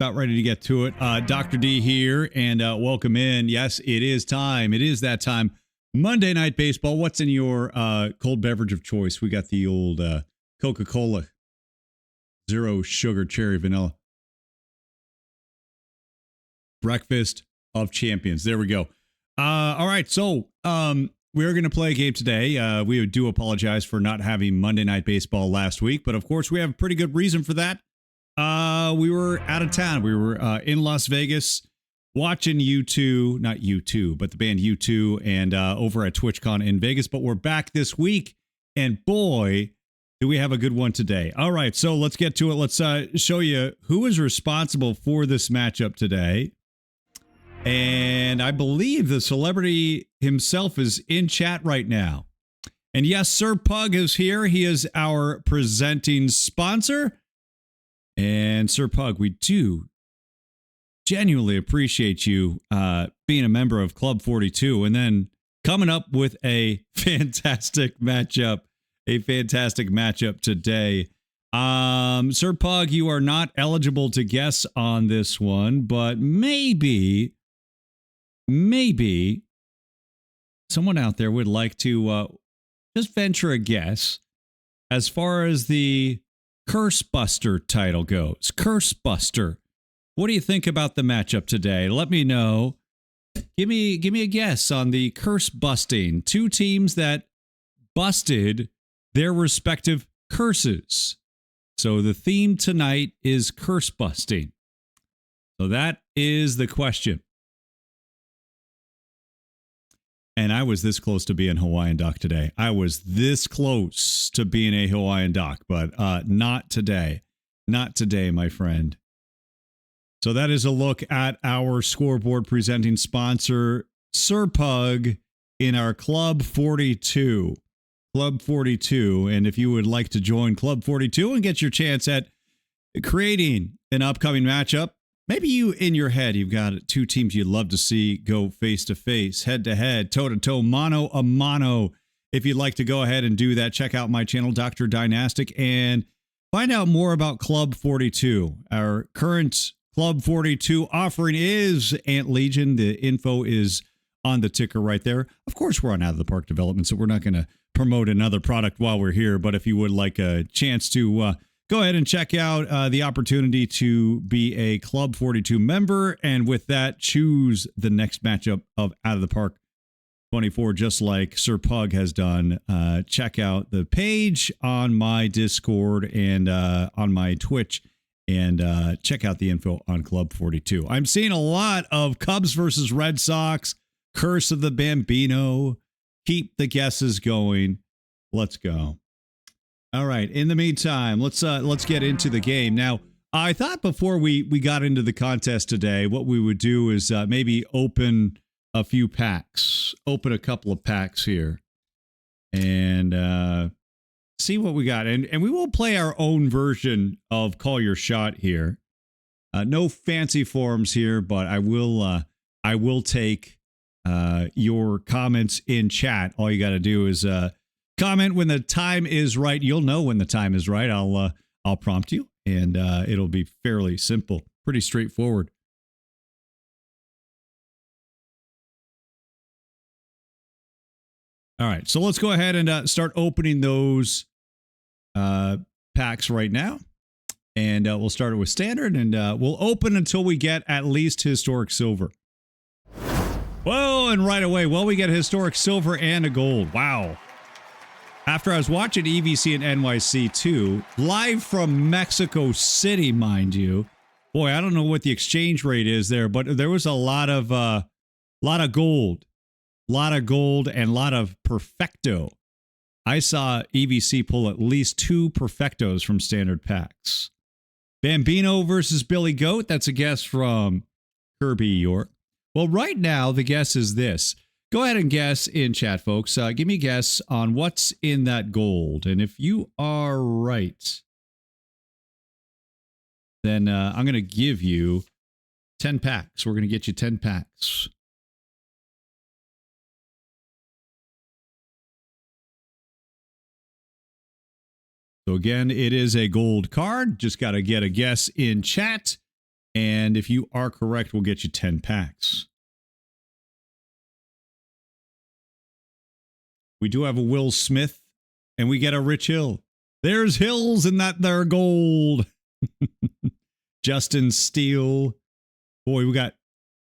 About ready to get to it. Dr. D here, and welcome in. Yes, it is time. It is that time. Monday Night Baseball. What's in your cold beverage of choice? We got the old Coca-Cola, zero sugar, cherry, vanilla. Breakfast of Champions. There we go. All right, so we're going to play a game today. We do apologize for not having Monday Night Baseball last week, but of course we have a pretty good reason for that. We were out of town. We were in Las Vegas watching U2, not U2, but the band U2, and over at TwitchCon in Vegas. But we're back this week, and boy, do we have a good one today. All right, so let's get to it. Let's show you who is responsible for this matchup today. And I believe the celebrity himself is in chat right now. And yes, Sir Pug is here. He is our presenting sponsor. And Sir Pug, we do genuinely appreciate you being a member of Club 42 and then coming up with a fantastic matchup today. Sir Pug, you are not eligible to guess on this one, but maybe someone out there would like to just venture a guess as far as the Curse Buster title goes. Curse Buster. What do you think about the matchup today? Let me know. Give me a guess on the curse busting. Two teams that busted their respective curses. So the theme tonight is curse busting. So that is the question. And I was this close to being Hawaiian Doc today. I was this close to being a Hawaiian Doc, but not today. Not today, my friend. So that is a look at our scoreboard presenting sponsor, Sir Pug, in our Club 42. Club 42. And if you would like to join Club 42 and get your chance at creating an upcoming matchup, maybe you, in your head, you've got two teams you'd love to see go face-to-face, head-to-head, toe-to-toe, mano-a-mano. If you'd like to go ahead and do that, check out my channel, Dr. Dynastic, and find out more about Club 42. Our current Club 42 offering is Ant Legion. The info is on the ticker right there. Of course, we're on Out of the Park Development, so we're not going to promote another product while we're here, but if you would like a chance to go ahead and check out the opportunity to be a Club 42 member. And with that, choose the next matchup of Out of the Park 24, just like Sir Pug has done. Check out the page on my Discord and on my Twitch, and check out the info on Club 42. I'm seeing a lot of Cubs versus Red Sox, Curse of the Bambino. Keep the guesses going. Let's go. All right. In the meantime, let's get into the game. Now, I thought before we got into the contest today, what we would do is maybe open a few packs, open a couple of packs here, and see what we got. And we will play our own version of Call Your Shot here. No fancy forms here, but I will take your comments in chat. All you got to do is comment when the time is right. You'll know when the time is right. I'll prompt you, and it'll be fairly simple, pretty straightforward. All right, so let's go ahead and start opening those packs right now, and we'll start it with standard, and we'll open until we get at least historic silver. Whoa, and right away, well, we get historic silver and a gold. Wow. After I was watching EVC and NYC too, live from Mexico City, mind you. Boy, I don't know what the exchange rate is there, but there was a lot of gold, and a lot of perfecto. I saw EVC pull at least 2 perfectos from standard packs. Bambino versus Billy Goat. That's a guess from Kirby York. Well, right now the guess is this. Go ahead and guess in chat, folks. Give me a guess on what's in that gold. And if you are right, then I'm going to give you 10 packs. We're going to get you 10 packs. So again, it is a gold card. Just got to get a guess in chat. And if you are correct, we'll get you 10 packs. We do have a Will Smith, and we get a Rich Hill. There's Hills in that there gold. Justin Steele. Boy, we got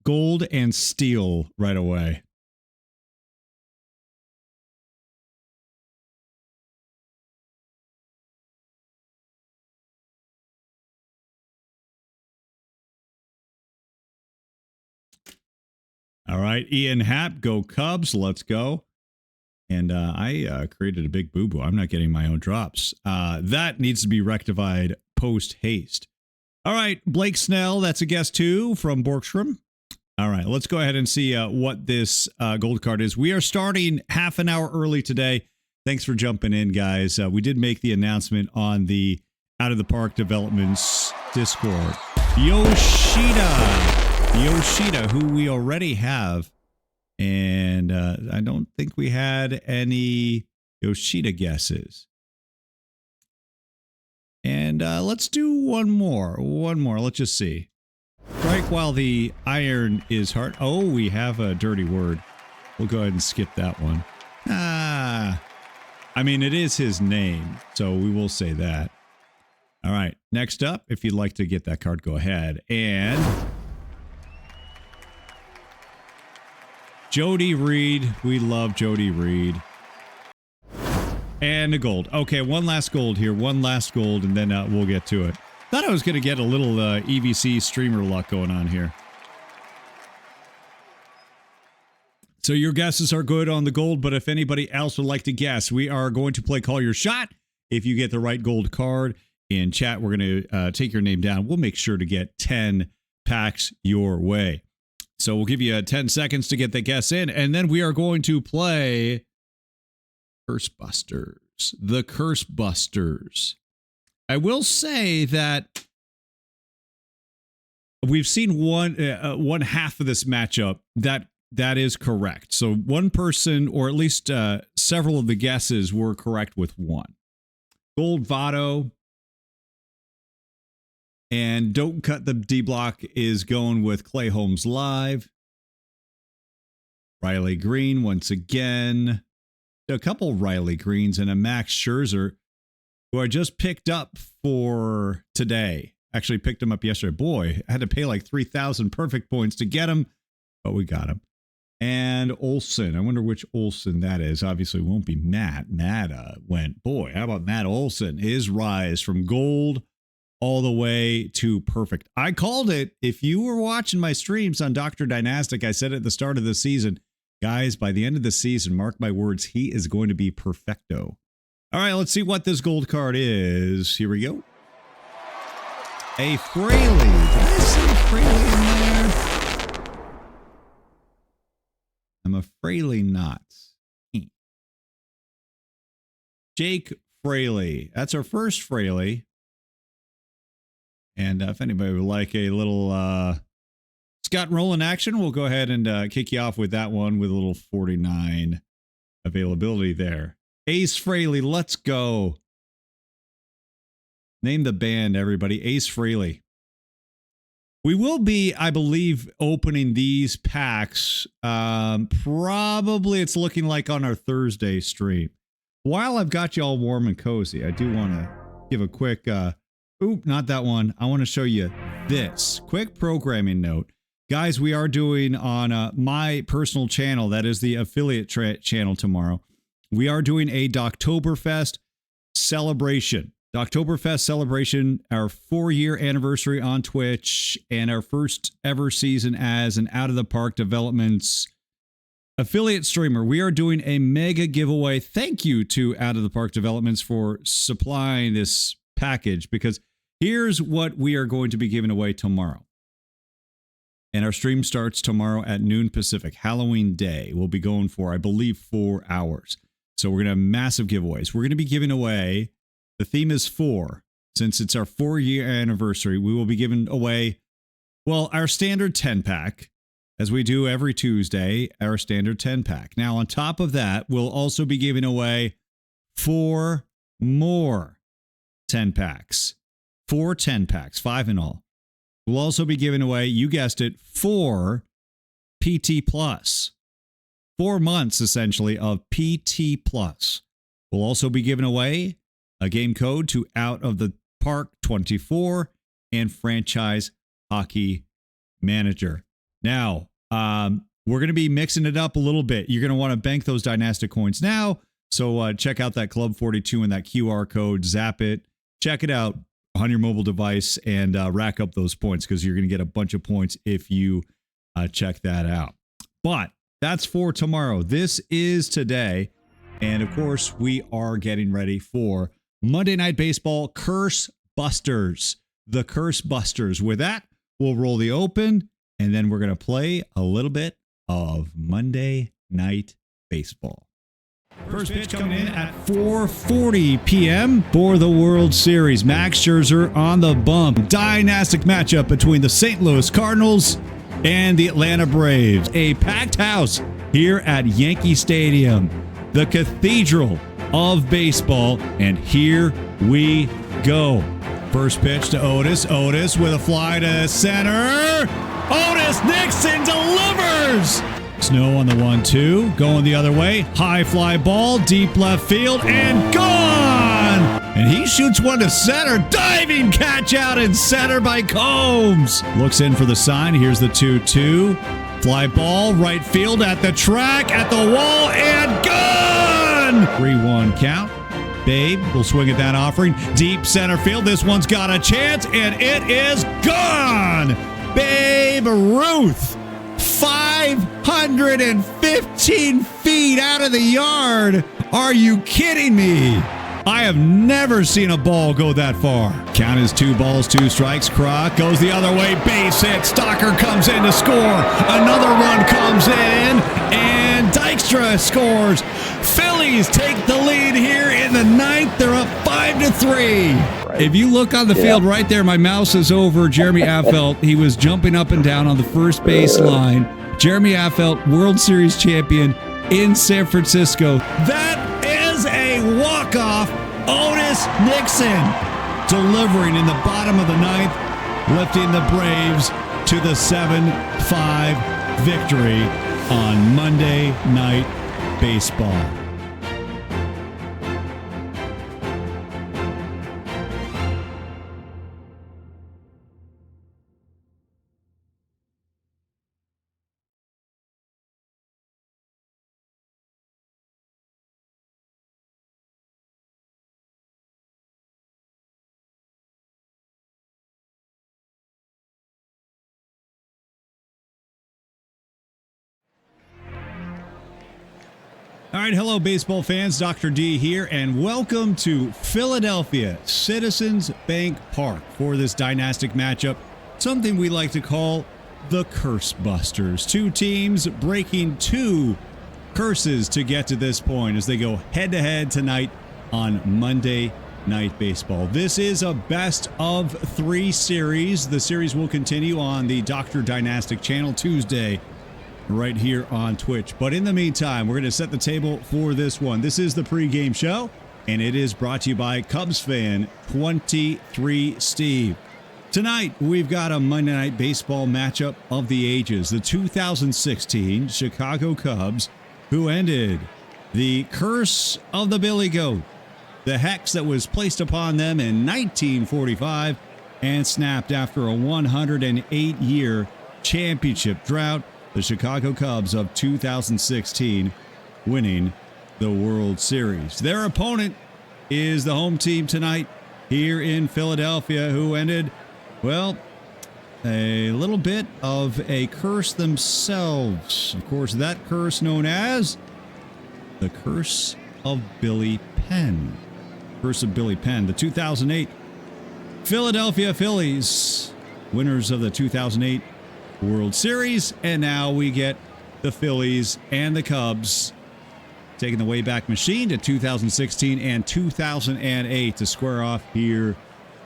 gold and steel right away. All right, Ian Happ, go Cubs. Let's go. And I created a big boo-boo. I'm not getting my own drops. That needs to be rectified post-haste. All right, Blake Snell, that's a guess too from Borgstrom. All right, let's go ahead and see what this gold card is. We are starting half an hour early today. Thanks for jumping in, guys. We did make the announcement on the Out of the Park Developments Discord. Yoshida, who we already have. And I don't think we had any Yoshida guesses. And let's do one more. Let's just see. Strike while the iron is hard. Oh, we have a dirty word. We'll go ahead and skip that one. I mean, it is his name, so we will say that. All right. Next up, if you'd like to get that card, go ahead. And Jody Reed. We love Jody Reed. And a gold. Okay, one last gold here. One last gold, and then we'll get to it. Thought I was going to get a little EVC streamer luck going on here. So your guesses are good on the gold, but if anybody else would like to guess, we are going to play Call Your Shot. If you get the right gold card in chat, we're going to take your name down. We'll make sure to get 10 packs your way. So we'll give you 10 seconds to get the guess in, and then we are going to play Curse Busters. The Curse Busters. I will say that we've seen one half of this matchup that is correct. So one person, or at least several of the guesses, were correct with one. Gold Votto and Don't Cut the D Block is going with Clay Holmes Live. Riley Green once again. A couple Riley Greens and a Max Scherzer, who I just picked up for today. Actually picked him up yesterday. Boy, I had to pay like 3,000 perfect points to get him, but we got him. And Olson. I wonder which Olson that is. Obviously, it won't be Matt. Matt went, boy, how about Matt Olson? His rise from gold all the way to perfect. I called it. If you were watching my streams on Dr. Dynastic, I said at the start of the season, guys, by the end of the season, mark my words, he is going to be perfecto. All right, let's see what this gold card is. Here we go. A Fraley. Did I see Fraley in there? I'm a Fraley not. Jake Fraley. That's our first Fraley. And if anybody would like a little Scott Rowland action, we'll go ahead and kick you off with that one with a little 49 availability there. Ace Frehley, let's go. Name the band, everybody. Ace Frehley. We will be, I believe, opening these packs. Probably it's looking like on our Thursday stream. While I've got you all warm and cozy, I do want to give a quick, not that one. I want to show you this. Quick programming note. Guys, we are doing on my personal channel, that is the affiliate channel tomorrow, we are doing a Doctoberfest celebration. Doctoberfest celebration, our 4-year anniversary on Twitch, and our first ever season as an Out of the Park Developments affiliate streamer. We are doing a mega giveaway. Thank you to Out of the Park Developments for supplying this package, because here's what we are going to be giving away tomorrow. And our stream starts tomorrow at noon Pacific, Halloween Day. We'll be going for, I believe, 4 hours. So we're going to have massive giveaways. We're going to be giving away, the theme is 4. Since it's our 4-year anniversary, we will be giving away, well, our standard 10-pack, as we do every Tuesday, our standard 10-pack. Now, on top of that, we'll also be giving away 4 more 10-packs. 4 10-packs, 5 in all. We'll also be giving away, you guessed it, 4 PT Plus. 4 months, essentially, of PT Plus. We'll also be giving away a game code to Out of the Park 24 and Franchise Hockey Manager. Now, we're going to be mixing it up a little bit. You're going to want to bank those Dynastic coins now. So check out that Club 42 and that QR code. Zap it. Check it out on your mobile device and rack up those points because you're going to get a bunch of points if you check that out. But that's for tomorrow. This is today. And of course, we are getting ready for Monday Night Baseball Curse Busters. The Curse Busters. With that, we'll roll the open and then we're going to play a little bit of Monday Night Baseball. First pitch coming in at 4:40 p.m. for the World Series. Max Scherzer on the bump. Dynastic matchup between the St. Louis Cardinals and the Atlanta Braves. A packed house here at Yankee Stadium, the cathedral of baseball. And here we go. First pitch to Otis. Otis with a fly to center. Otis Nixon delivers. Snow on the 1-2, going the other way. High fly ball, deep left field, and gone! And he shoots one to center. Diving catch out in center by Combs. Looks in for the sign. Here's the 2-2. Fly ball, right field at the track, at the wall, and gone! 3-1 count. Babe will swing at that offering. Deep center field. This one's got a chance, and it is gone! Babe Ruth. 515 feet out of the yard. Are you kidding me? I have never seen a ball go that far. Count is 2 balls, 2 strikes. Croc goes the other way. Base hit. Stalker comes in to score. Another run comes in, and Dykstra scores. Phillies take the lead here in the 9th. They're up 5-3. If you look on the field right there, my mouse is over Jeremy Affeldt. He was jumping up and down on the first base line. Jeremy Affeldt, World Series champion in San Francisco. That is a walk-off. Otis Nixon delivering in the bottom of the 9th, lifting the Braves to the 7-5 victory on Monday Night Baseball. All right, hello, baseball fans. Dr. D here, and welcome to Philadelphia Citizens Bank Park for this dynastic matchup, something we like to call the Curse Busters. 2 teams breaking 2 curses to get to this point as they go head-to-head tonight on Monday Night Baseball. This is a best-of-3 series. The series will continue on the Dr. Dynastic channel Tuesday, right here on Twitch. But in the meantime, we're going to set the table for this one. This is the pregame show, and it is brought to you by Cubs fan 23 Steve. Tonight, we've got a Monday Night Baseball matchup of the ages. The 2016 Chicago Cubs, who ended the curse of the Billy Goat, the hex that was placed upon them in 1945 and snapped after a 108-year championship drought. The Chicago Cubs of 2016 winning the World Series. Their opponent is the home team tonight here in Philadelphia, who ended, well, a little bit of a curse themselves. Of course, that curse known as the Curse of Billy Penn. Curse of Billy Penn, the 2008 Philadelphia Phillies, winners of the 2008 World Series, and now we get the Phillies and the Cubs taking the Wayback Machine to 2016 and 2008 to square off here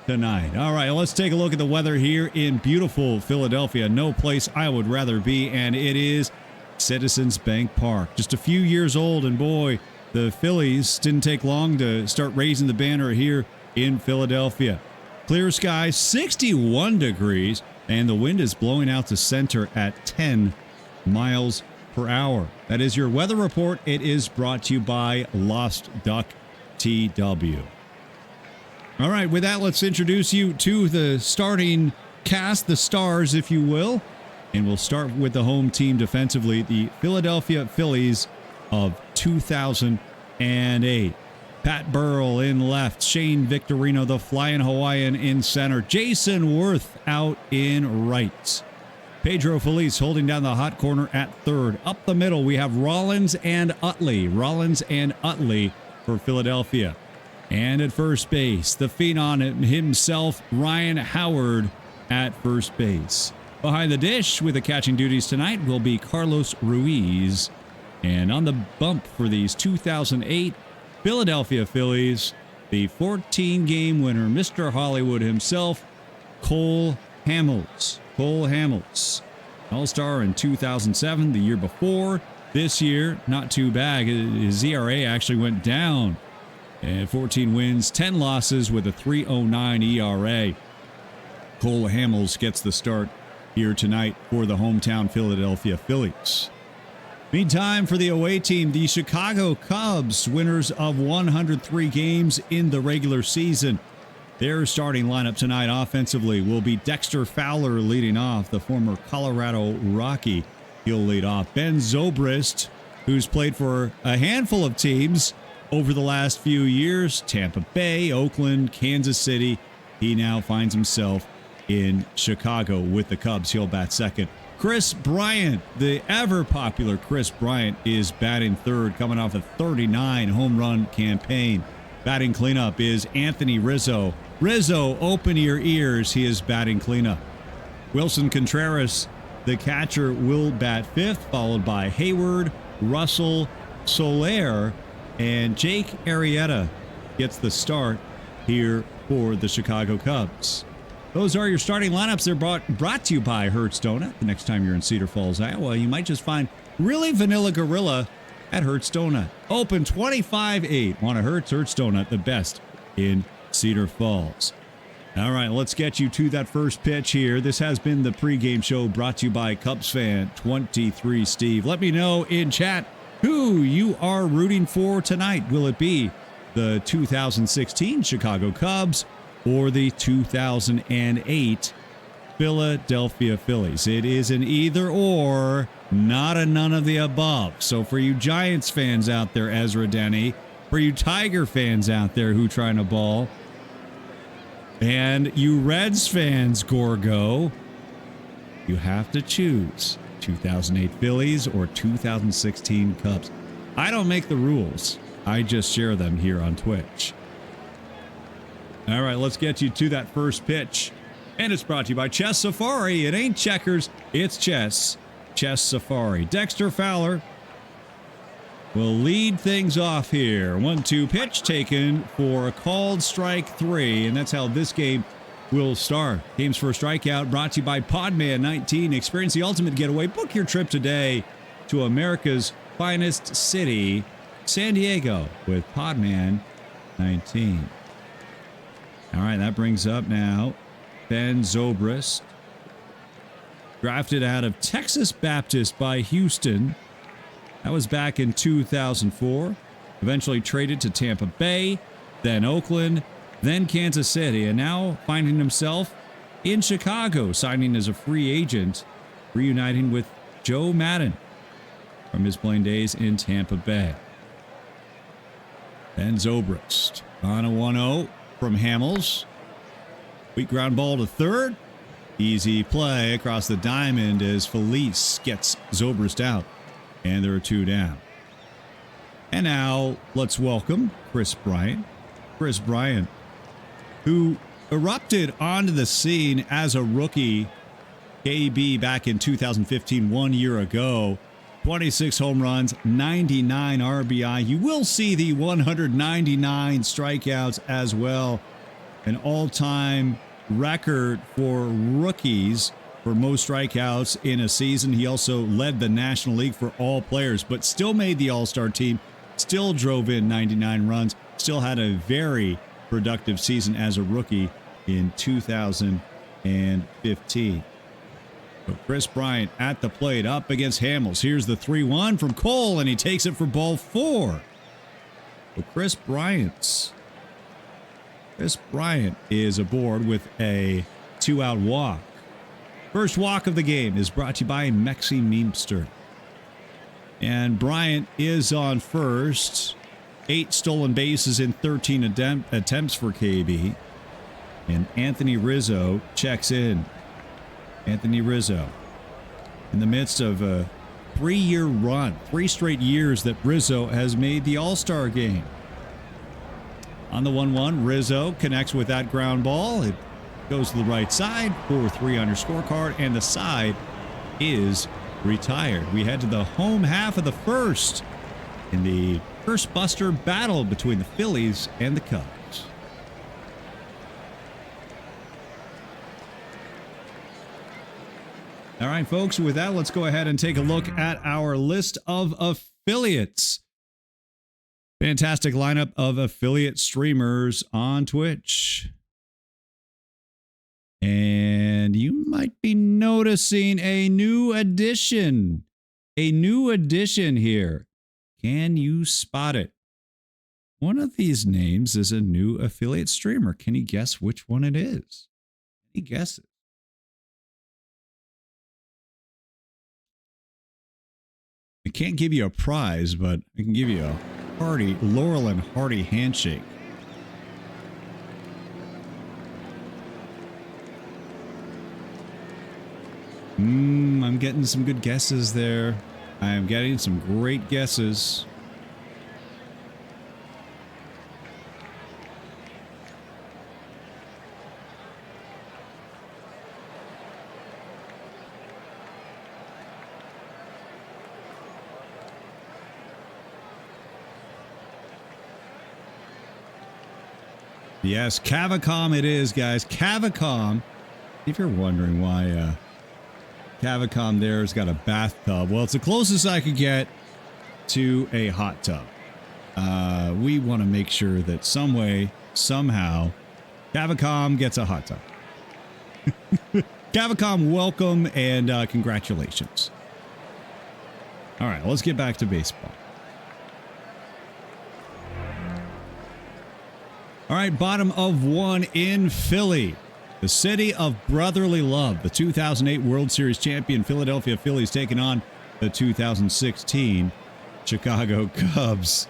tonight. All right, let's take a look at the weather here in beautiful Philadelphia. No place I would rather be, and it is Citizens Bank Park. Just a few years old, and boy, the Phillies didn't take long to start raising the banner here in Philadelphia. Clear skies, 61 degrees. and the wind is blowing out to center at 10 miles per hour. That is your weather report. It is brought to you by Lost Duck TW. All right, with that, let's introduce you to the starting cast, the stars, if you will. And we'll start with the home team defensively, the Philadelphia Phillies of 2008. Pat Burrell in left, Shane Victorino, the Flying Hawaiian, in center, Jason Worth out in right. Pedro Feliz holding down the hot corner at third. Up the middle, we have Rollins and Utley. Rollins and Utley for Philadelphia. And at first base, the phenom himself, Ryan Howard at first base. Behind the dish with the catching duties tonight will be Carlos Ruiz. And on the bump for these 2008 Philadelphia Phillies, the 14-game winner, Mr. Hollywood himself, Cole Hamels. Cole Hamels, All-Star in 2007, the year before. This year, not too bad. His ERA actually went down. And 14 wins, 10 losses with a 3.09 ERA. Cole Hamels gets the start here tonight for the hometown Philadelphia Phillies. Meantime, for the away team, the Chicago Cubs, winners of 103 games in the regular season. Their starting lineup tonight offensively will be Dexter Fowler leading off, the former Colorado Rocky. He'll lead off. Ben Zobrist, who's played for a handful of teams over the last few years, Tampa Bay, Oakland, Kansas City. He now finds himself in Chicago with the Cubs. He'll bat second. Chris Bryant, the ever-popular Chris Bryant, is batting third, coming off a 39 home run campaign. Batting cleanup is Anthony Rizzo. Rizzo, open your ears. He is batting cleanup. Wilson Contreras, the catcher, will bat fifth, followed by Hayward, Russell, Soler, and Jake Arrieta gets the start here for the Chicago Cubs. Those are your starting lineups. They're brought to you by Hertz Donut. The next time you're in Cedar Falls, Iowa, you might just find really vanilla gorilla at Hertz Donut. Open 25/8. Want a Hertz Donut, the best in Cedar Falls. All right, let's get you to that first pitch here. This has been the pregame show brought to you by Cubs fan 23 Steve. Let me know in chat who you are rooting for tonight. Will it be the 2016 Chicago Cubs or the 2008 Philadelphia Phillies? It is an either or, not a none of the above. So for you Giants fans out there, Ezra Denny, for you Tiger fans out there who trying to ball, and you Reds fans, Gorgo, you have to choose 2008 Phillies or 2016 Cubs. I don't make the rules. I just share them here on Twitch. All right, let's get you to that first pitch. And it's brought to you by Chess Safari. It ain't checkers, it's chess. Chess Safari. Dexter Fowler will lead things off here. 1-2 pitch taken for a called strike three, and that's how this game will start. Games for a strikeout brought to you by Podman 19. Experience the ultimate getaway. Book your trip today to America's finest city, San Diego, with Podman 19. All right, that brings up now Ben Zobrist, drafted out of Texas Baptist by Houston. That was back in 2004. Eventually traded to Tampa Bay, then Oakland, then Kansas City, and now finding himself in Chicago, signing as a free agent, reuniting with Joe Madden from his playing days in Tampa Bay. Ben Zobrist on a 1-0 from Hamels. Weak ground ball to third. Easy play across the diamond as Felice gets Zobrist out. And there are two down. And now let's welcome Chris Bryant. Chris Bryant, who erupted onto the scene as a rookie, KB, back in 2015, 1 year ago. 26 home runs, 99 RBI. You will see the 199 strikeouts as well. An all-time record for rookies for most strikeouts in a season. He also led the National League for all players, but still made the All-Star team, still drove in 99 runs, still had a very productive season as a rookie in 2015. So Chris Bryant at the plate up against Hamels. Here's the 3-1 from Cole, and he takes it for ball 4. So Chris Bryant is aboard with a 2-out walk. First walk of the game is brought to you by Mexi Meemster. And Bryant is on first. 8 stolen bases in 13 attempts for KB. And Anthony Rizzo checks in. Anthony Rizzo, in the midst of a 3-year run, 3 straight years that Rizzo has made the All-Star game. On the 1-1, Rizzo connects with that ground ball. It goes to the right side, 4-3 on your scorecard, and the side is retired. We head to the home half of the first in the first buster battle between the Phillies and the Cubs. All right, folks, with that, let's go ahead and take a look at our list of affiliates. Fantastic lineup of affiliate streamers on Twitch. And you might be noticing a new addition. A new addition here. Can you spot it? One of these names is a new affiliate streamer. Can you guess which one it is? Any guesses? I can't give you a prize, but I can give you a hearty, Laurel and hearty handshake. I'm getting some good guesses there. I am getting some great guesses. Yes, Cavicom it is, guys. Cavicom. If you're wondering why Cavicom there's got a bathtub, well, it's the closest I could get to a hot tub. We want to make sure that some way, somehow, Cavicom gets a hot tub. Cavicom, welcome and congratulations. All right, let's get back to baseball. All right, bottom of 1 in Philly. The city of brotherly love. The 2008 World Series champion Philadelphia Phillies taking on the 2016 Chicago Cubs.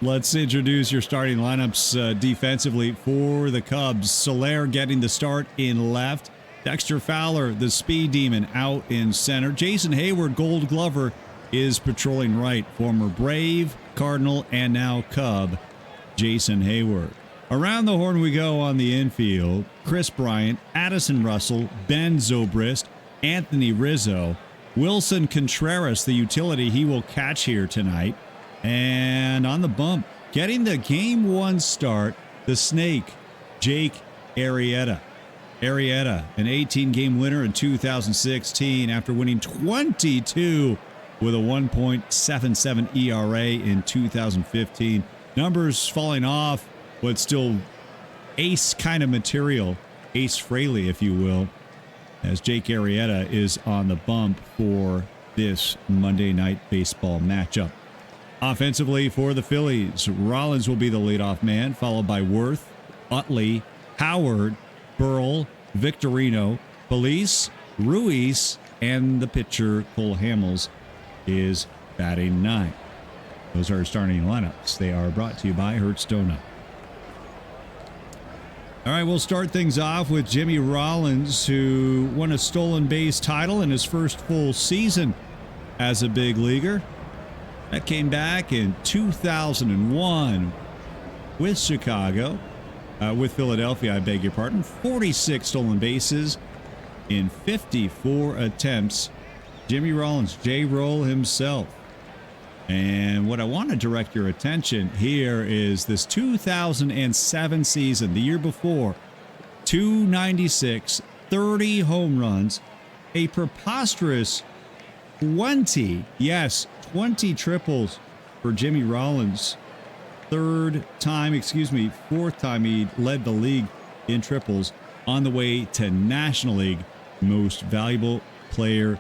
Let's introduce your starting lineups defensively for the Cubs. Soler getting the start in left. Dexter Fowler, the speed demon, out in center. Jason Hayward, Gold Glover, is patrolling right. Former Brave, Cardinal, and now Cub, Jason Hayward. Around the horn we go on the infield. Chris Bryant, Addison Russell, Ben Zobrist, Anthony Rizzo, Wilson Contreras, the utility he will catch here tonight. And on the bump, getting the Game 1 start, the Snake, Jake Arrieta. Arrieta, an 18-game winner in 2016 after winning 22 with a 1.77 ERA in 2015. Numbers falling off, but still ace kind of material, Ace Frehley, if you will, as Jake Arrieta is on the bump for this Monday Night Baseball matchup. Offensively for the Phillies, Rollins will be the leadoff man, followed by Worth, Utley, Howard, Burrell, Victorino, Police, Ruiz, and the pitcher Cole Hamels is batting 9. Those are our starting lineups. They are brought to you by Hertz Donut. All right, we'll start things off with Jimmy Rollins, who won a stolen base title in his first full season as a big leaguer. That came back in 2001 with Chicago, with Philadelphia, I beg your pardon. 46 stolen bases in 54 attempts. Jimmy Rollins, J-Roll himself. And what I want to direct your attention here is this 2007 season, the year before, 296, 30 home runs, a preposterous 20 triples for Jimmy Rollins. Fourth time he led the league in triples on the way to National League Most Valuable player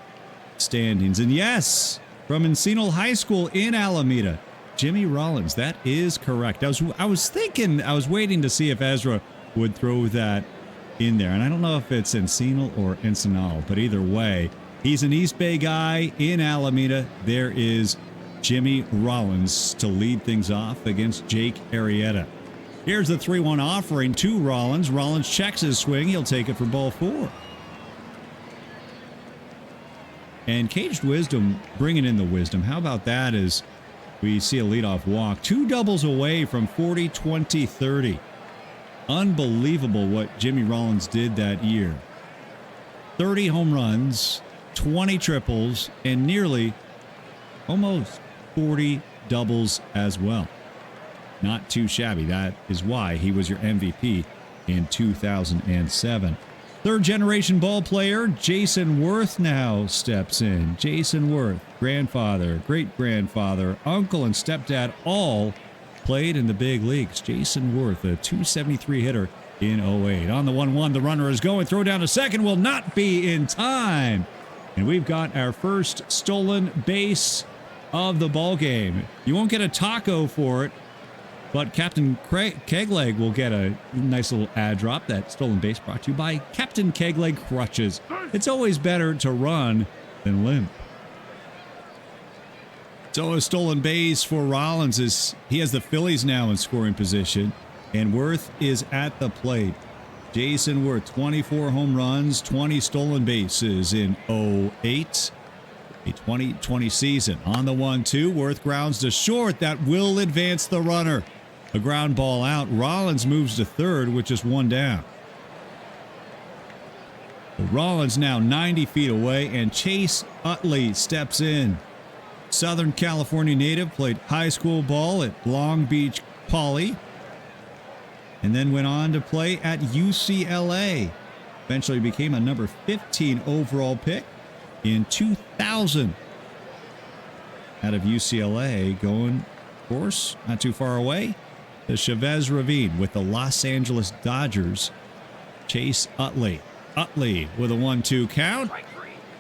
standings. And yes, from Encino High School in Alameda, Jimmy Rollins. That is correct. I was waiting to see if Ezra would throw that in there. And I don't know if it's Encino or Encinal, but either way, he's an East Bay guy in Alameda. There is Jimmy Rollins to lead things off against Jake Arrieta. Here's the 3-1 offering to Rollins. Rollins checks his swing. He'll take it for ball 4. And Caged Wisdom bringing in the wisdom. How about that as we see a leadoff walk? 2 doubles away from 40, 20, 30. Unbelievable what Jimmy Rollins did that year. 30 home runs, 20 triples, and nearly almost 40 doubles as well. Not too shabby. That is why he was your MVP in 2007. Third generation ball player Jason Worth now steps in. Jason Worth, grandfather, great-grandfather, uncle, and stepdad all played in the big leagues. Jason Worth, a .273 hitter in 08. On the 1-1, the runner is going. Throw down to second will not be in time. And we've got our first stolen base of the ball game. You won't get a taco for it, but Captain Kegleg will get a nice little ad drop. That stolen base brought to you by Captain Kegleg Crutches. It's always better to run than limp. So a stolen base for Rollins is he has the Phillies now in scoring position, and Worth is at the plate. Jason Worth, 24 home runs, 20 stolen bases in 08. A 2020 season. On the 1-2, Worth grounds to short. That will advance the runner. A ground ball out. Rollins moves to third with just 1 down. Rollins now 90 feet away, and Chase Utley steps in. Southern California native, played high school ball at Long Beach Poly, and then went on to play at UCLA. Eventually became a number 15 overall pick in 2000 out of UCLA, going, of course, not too far away, the Chavez Ravine with the Los Angeles Dodgers. Chase Utley. Utley with a 1-2 count.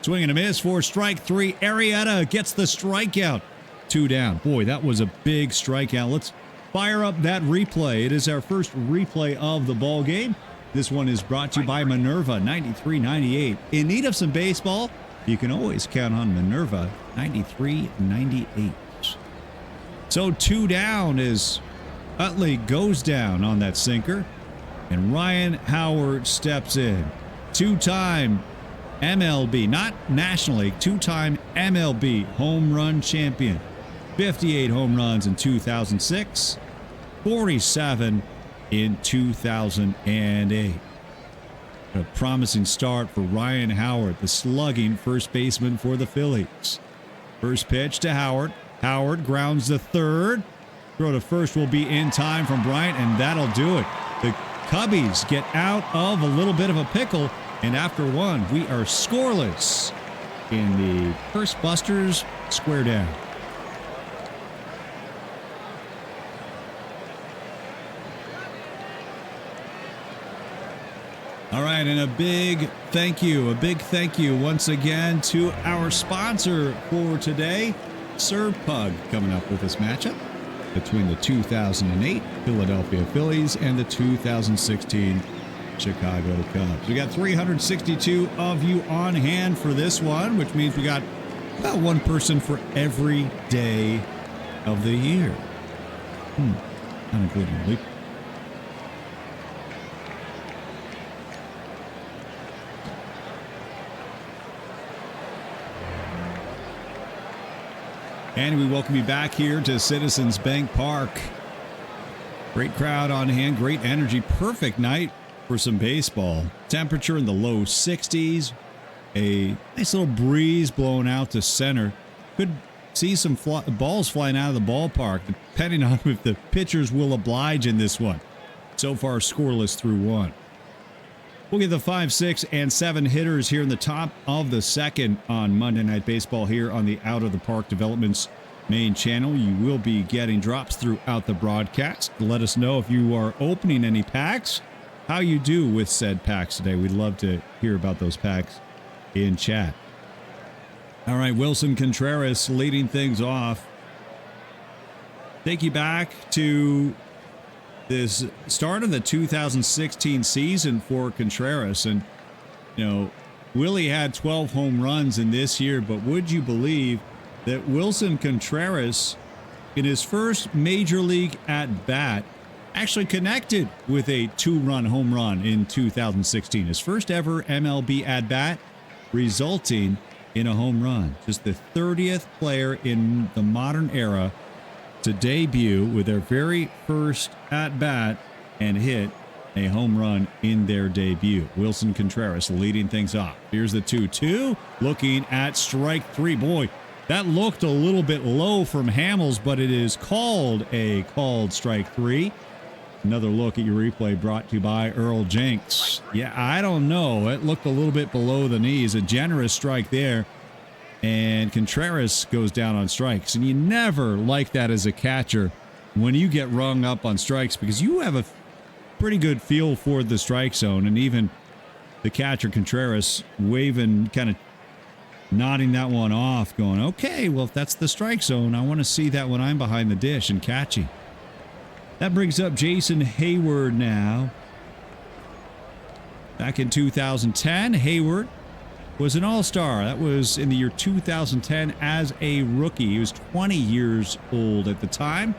Swing and a miss for strike 3. Arrieta gets the strikeout. 2 down. Boy, that was a big strikeout. Let's fire up that replay. It is our first replay of the ball game. This one is brought to you by Minerva 93-98. In need of some baseball? You can always count on Minerva 93-98. So 2 down as Utley goes down on that sinker, and Ryan Howard steps in. 2-time MLB, not National League, 2-time MLB home run champion. 58 home runs in 2006, 47 in 2008. A promising start for Ryan Howard, the slugging first baseman for the Phillies. First pitch to Howard. Howard grounds to third. Throw to first will be in time from Bryant, and that'll do it. The Cubbies get out of a little bit of a pickle, and after 1, we are scoreless in the Curse Busters square down. All right, and a big thank you once again to our sponsor for today, Serve Pug, coming up with this matchup between the 2008 Philadelphia Phillies and the 2016 Chicago Cubs. We got 362 of you on hand for this one, which means we got about 1 person for every day of the year. Not including leap. And we welcome you back here to Citizens Bank Park. Great crowd on hand, great energy, perfect night for some baseball. Temperature in the low 60s, a nice little breeze blowing out to center. Could see some balls flying out of the ballpark, depending on if the pitchers will oblige in this one. So far, scoreless through 1. We'll get the 5, 6, and 7 hitters here in the top of the second on Monday Night Baseball here on the Out of the Park Developments main channel. You will be getting drops throughout the broadcast. Let us know if you are opening any packs, how you do with said packs today. We'd love to hear about those packs in chat. All right, Wilson Contreras leading things off. Take you back to this start of the 2016 season for Contreras. And, Willie had 12 home runs in this year, but would you believe that Wilson Contreras, in his first major league at bat, actually connected with a 2-run home run in 2016. His first ever MLB at bat, resulting in a home run. Just the 30th player in the modern era to debut with their very first at bat and hit a home run in their debut. Wilson Contreras leading things off. Here's the 2-2, looking at strike three. Boy, that looked a little bit low from Hamels, but it is called strike three. Another look at your replay brought to you by Earl Jenks. Yeah, I don't know. It looked a little bit below the knees. A generous strike there. And Contreras goes down on strikes. And you never like that as a catcher when you get rung up on strikes, because you have a pretty good feel for the strike zone. And even the catcher, Contreras, waving, kind of nodding that one off, going, okay, well, if that's the strike zone, I want to see that when I'm behind the dish and catching. That brings up Jason Hayward now. Back in 2010, Hayward was an all-star. That was in the year 2010 as a rookie. He was 20 years old at the time.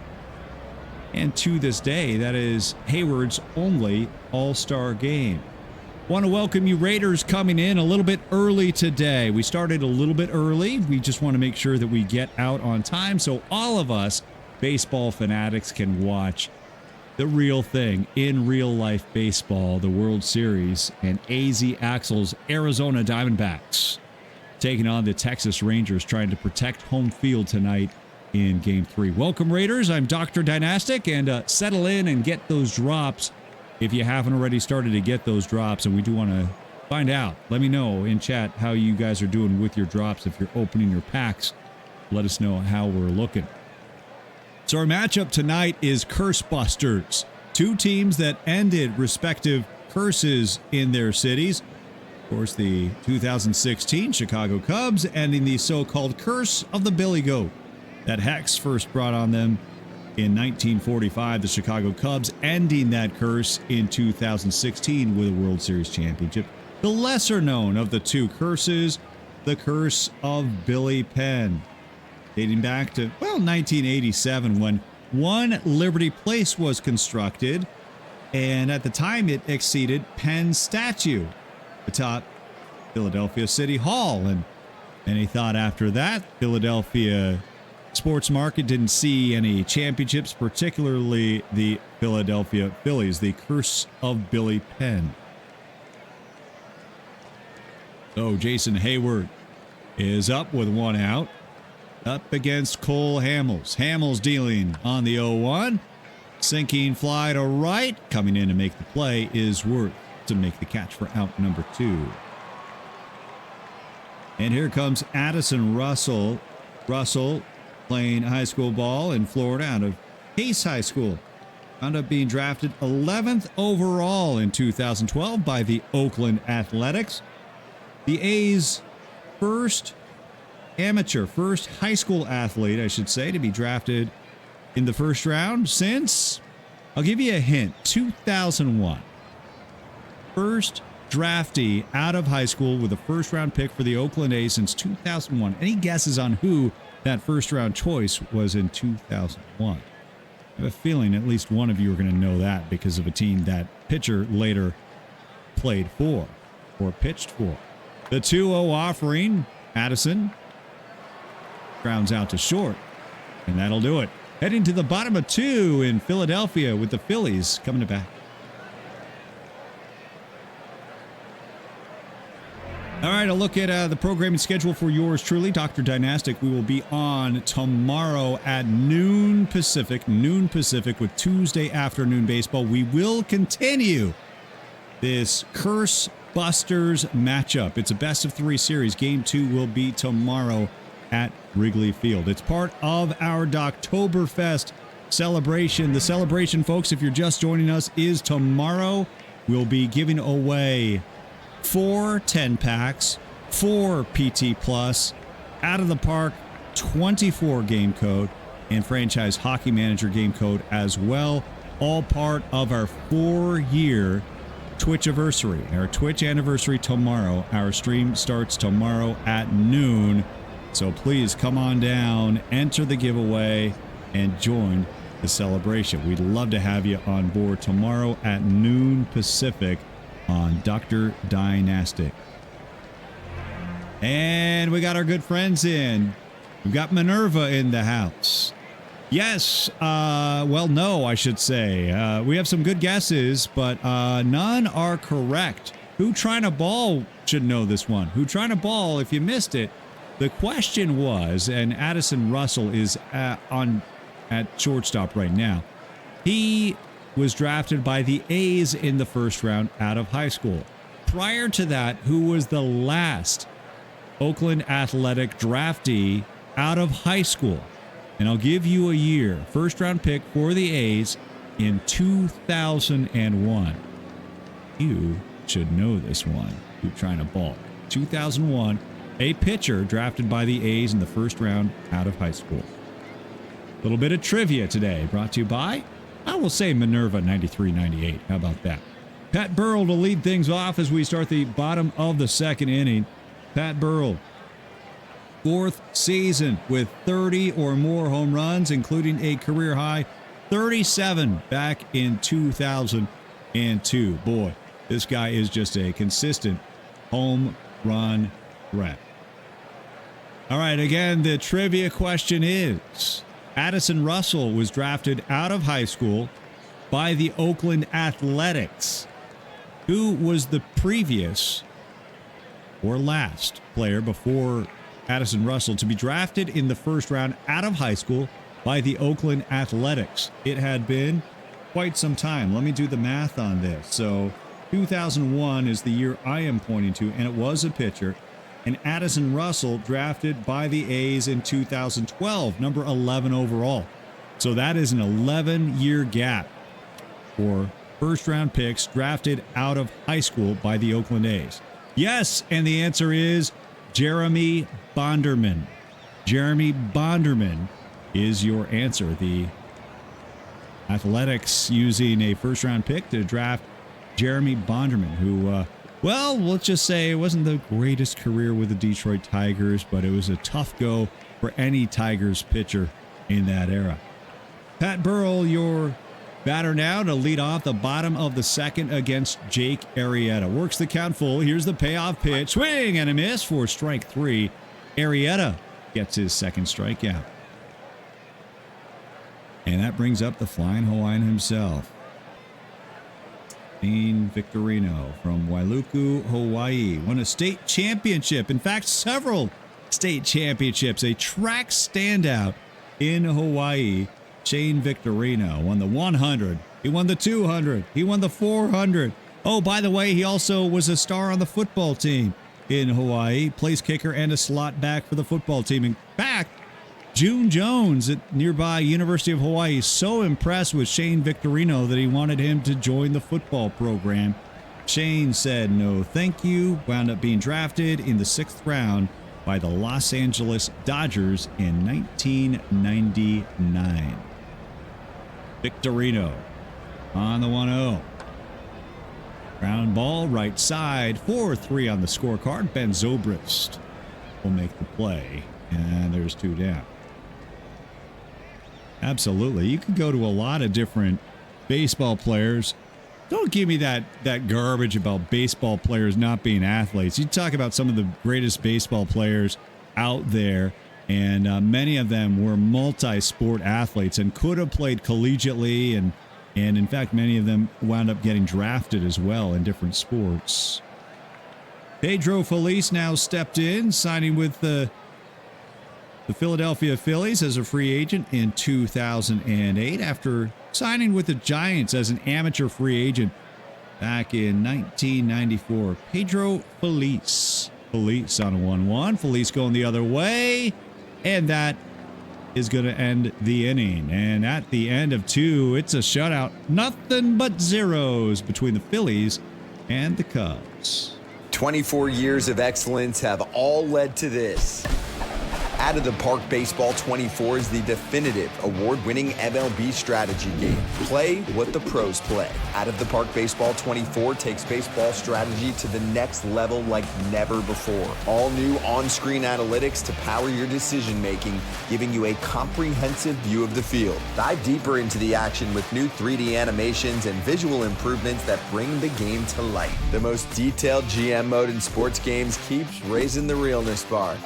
And to this day, that is Hayward's only all-star game. Want to welcome you Raiders coming in a little bit early today. We started a little bit early. We just want to make sure that we get out on time so all of us baseball fanatics can watch the real thing in real life baseball, the World Series, and AZ Axel's Arizona Diamondbacks taking on the Texas Rangers, trying to protect home field tonight in Game 3. Welcome, Raiders. I'm Dr. Dynastic, and settle in and get those drops if you haven't already started to get those drops, and we do want to find out. Let me know in chat how you guys are doing with your drops. If you're opening your packs, let us know how we're looking. So our matchup tonight is Curse Busters, two teams that ended respective curses in their cities. Of course, the 2016 Chicago Cubs ending the so-called Curse of the Billy Goat that Hex first brought on them in 1945. The Chicago Cubs ending that curse in 2016 with a World Series championship. The lesser known of the two curses, the Curse of Billy Penn, dating back to, 1987, when One Liberty Place was constructed, and at the time it exceeded Penn's statue atop Philadelphia City Hall. And he thought after that, Philadelphia sports market didn't see any championships, particularly the Philadelphia Phillies, the Curse of Billy Penn. So Jason Hayward is up with one out, up against Cole Hamels. Hamels dealing on the 0-1. Sinking fly to right. Coming in to make the play is Worth to make the catch for out number 2. And here comes Addison Russell. Russell playing high school ball in Florida out of Case High School. Wound up being drafted 11th overall in 2012 by the Oakland Athletics. The A's first high school athlete, I should say, to be drafted in the first round since, I'll give you a hint, 2001. First draftee out of high school with a first-round pick for the Oakland A's since 2001. Any guesses on who that first-round choice was in 2001? I have a feeling at least one of you are going to know that because of a team that pitcher later played for or pitched for. The 2-0 offering, Addison grounds out to short, and that'll do it. Heading to the bottom of 2 in Philadelphia with the Phillies coming to bat. All right, a look at the programming schedule for yours truly, Dr. Dynastic. We will be on tomorrow at noon Pacific with Tuesday afternoon baseball. We will continue this Curse Busters matchup. It's a best-of-3 series. Game 2 will be tomorrow at Wrigley Field. It's part of our Doctoberfest celebration. The celebration, folks, if you're just joining us, is tomorrow. We'll be giving away 4 10-packs, 4 PT Plus, Out of the Park 24 game code and Franchise Hockey Manager game code as well. All part of our 4-year Twitch anniversary. Our Twitch anniversary tomorrow. Our stream starts tomorrow at noon. So please come on down, enter the giveaway, and join the celebration. We'd love to have you on board tomorrow at noon Pacific on Dr. Dynastic. And we got our good friends in. We've got Minerva in the house. Yes, well, no, I should say. We have some good guesses, but none are correct. Who Trying to Ball should know this one. Who Trying to Ball, if you missed it, the question was, and Addison Russell is at shortstop right now. He was drafted by the A's in the first round out of high school. Prior to that, who was the last Oakland Athletic draftee out of high school? And I'll give you a year. First round pick for the A's in 2001. You should know this one. Who Trying to Ball. 2001, a pitcher drafted by the A's in the first round out of high school. A little bit of trivia today, brought to you by, I will say, Minerva 93-98. How about that? Pat Burrell to lead things off as we start the bottom of the second inning. Pat Burrell, 4th season with 30 or more home runs, including a career high 37 back in 2002. Boy, this guy is just a consistent home run threat. All right, again, the trivia question is, Addison Russell was drafted out of high school by the Oakland Athletics. Who was the previous or last player before Addison Russell to be drafted in the first round out of high school by the Oakland Athletics? It had been quite some time. Let me do the math on this. So 2001 is the year I am pointing to, and it was a pitcher. And Addison Russell drafted by the A's in 2012, number 11 overall. So that is an 11-year gap for first-round picks drafted out of high school by the Oakland A's. Yes, and the answer is Jeremy Bonderman. Jeremy Bonderman is your answer. The Athletics using a first-round pick to draft Jeremy Bonderman, who, well, let's just say it wasn't the greatest career with the Detroit Tigers, but it was a tough go for any Tigers pitcher in that era. Pat Burrell, your batter now to lead off the bottom of the second against Jake Arrieta. Works the count full. Here's the payoff pitch. Swing and a miss for strike 3. Arrieta gets his second strikeout. And that brings up the Flying Hawaiian himself, Shane Victorino from Wailuku, Hawaii. Won a state championship. In fact, several state championships. A track standout in Hawaii. Shane Victorino won the 100. He won the 200. He won the 400. Oh, by the way, he also was a star on the football team in Hawaii. Place kicker and a slot back for the football team. In fact, June Jones at nearby University of Hawaii is so impressed with Shane Victorino that he wanted him to join the football program. Shane said no thank you, wound up being drafted in the 6th round by the Los Angeles Dodgers in 1999. Victorino on the 1-0. Ground ball right side, 4-3 on the scorecard. Ben Zobrist will make the play, and there's 2 down. Absolutely. You could go to a lot of different baseball players. Don't give me that garbage about baseball players not being athletes. You talk about some of the greatest baseball players out there, and many of them were multi-sport athletes and could have played collegiately, and in fact, many of them wound up getting drafted as well in different sports. Pedro Feliz now stepped in, signing with the Philadelphia Phillies as a free agent in 2008 after signing with the Giants as an amateur free agent back in 1994. Pedro Feliz. Feliz on a 1-1. Feliz going the other way, and that is going to end the inning. And at the end of 2, it's a shutout. Nothing but zeros between the Phillies and the Cubs. 24 years of excellence have all led to this. Out of the Park Baseball 24 is the definitive award-winning MLB strategy game. Play what the pros play. Out of the Park Baseball 24 takes baseball strategy to the next level like never before. All new on-screen analytics to power your decision-making, giving you a comprehensive view of the field. Dive deeper into the action with new 3D animations and visual improvements that bring the game to life. The most detailed GM mode in sports games keeps raising the realness bar.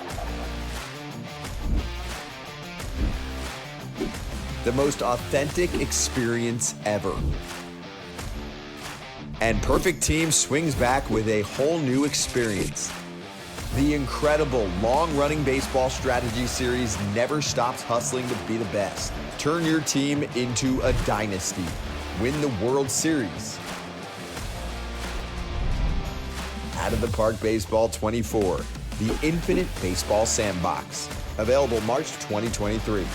The most authentic experience ever. And Perfect Team swings back with a whole new experience. The incredible long-running baseball strategy series never stops hustling to be the best. Turn your team into a dynasty. Win the World Series. Out of the Park Baseball 24, the infinite baseball sandbox. Available March 2023.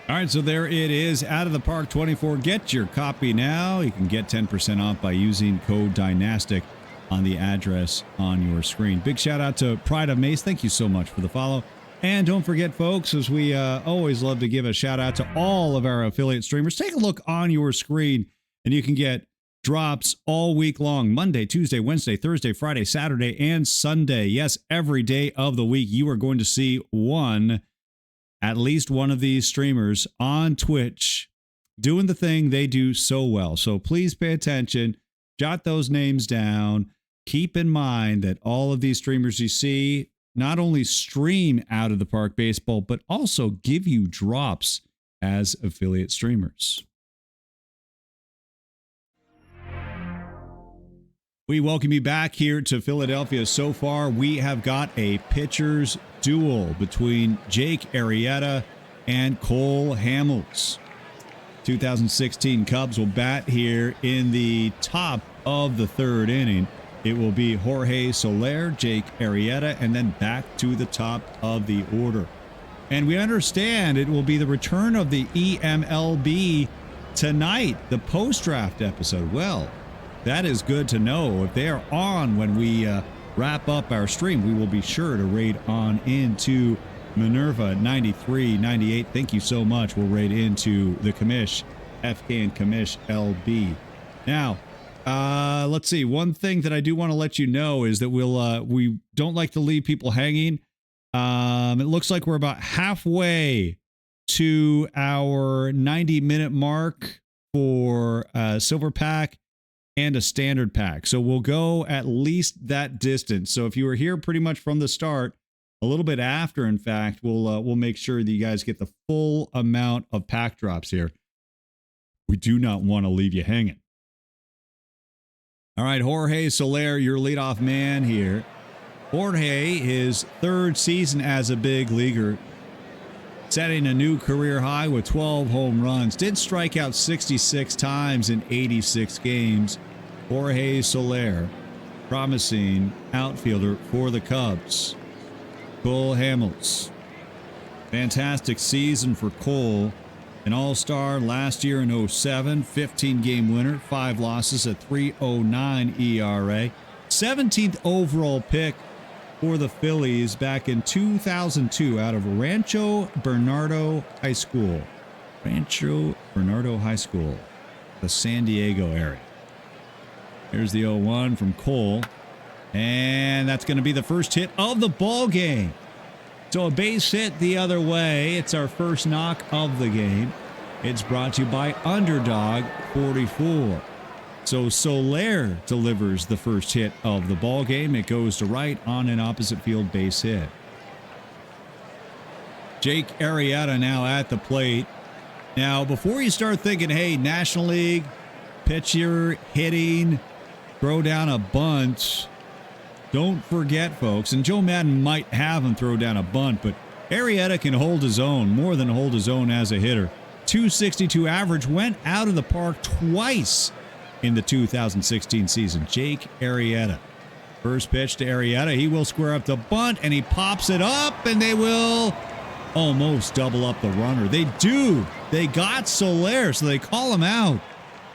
All right, so there it is, Out of the Park 24. Get your copy now. You can get 10% off by using code Dynastic on the address on your screen. Big shout out to Pride of Mace. Thank you so much for the follow. And don't forget, folks, as we always love to give a shout out to all of our affiliate streamers, take a look on your screen and you can get drops all week long, Monday, Tuesday, Wednesday, Thursday, Friday, Saturday, and Sunday. Yes, every day of the week, you are going to see at least one of these streamers on Twitch doing the thing they do so well. So please pay attention, jot those names down. Keep in mind that all of these streamers you see not only stream Out of the Park Baseball, but also give you drops as affiliate streamers. We welcome you back here to Philadelphia. So far, we have got a pitcher's duel between Jake Arrieta and Cole Hamels. 2016 Cubs will bat here in the top of the third inning. It will be Jorge Soler, Jake Arrieta, and then back to the top of the order. And we understand it will be the return of the EMLB tonight, the post-draft episode. Well, that is good to know. If they are on when we wrap up our stream, we will be sure to raid on into Minerva 9398. Thank you so much. We'll raid into the Commish, FK and Commish LB. Now, let's see. One thing that I do want to let you know is that we don't like to leave people hanging. It looks like we're about halfway to our 90-minute mark for Silver Pack and a standard pack. So we'll go at least that distance. So if you were here pretty much from the start, a little bit after, in fact, we'll make sure that you guys get the full amount of pack drops here. We do not want to leave you hanging. All right, Jorge Soler, your leadoff man here. Jorge, his third season as a big leaguer, setting a new career high with 12 home runs. Did strike out 66 times in 86 games. Jorge Soler, promising outfielder for the Cubs. Cole Hamels. Fantastic season for Cole. An all-star last year in 07, 15-game winner, 5 losses at 3.09 ERA. 17th overall pick for the Phillies back in 2002 out of Rancho Bernardo High School. Rancho Bernardo High School, the San Diego area. Here's the 0-1 from Cole. And that's going to be the first hit of the ball game. So a base hit the other way. It's our first knock of the game. It's brought to you by Underdog 44. So Soler delivers the first hit of the ball game. It goes to right on an opposite field base hit. Jake Arrieta now at the plate. Now, before you start thinking, hey, National League, pitcher hitting, throw down a bunt, don't forget, folks, and Joe Madden might have him throw down a bunt, but Arrieta can hold his own, more than hold his own as a hitter. 262 average, went out of the park twice in the 2016 season. Jake Arrieta. First pitch to Arrieta. He will square up the bunt, and he pops it up, and they will almost double up the runner. They do. They got Soler, so they call him out.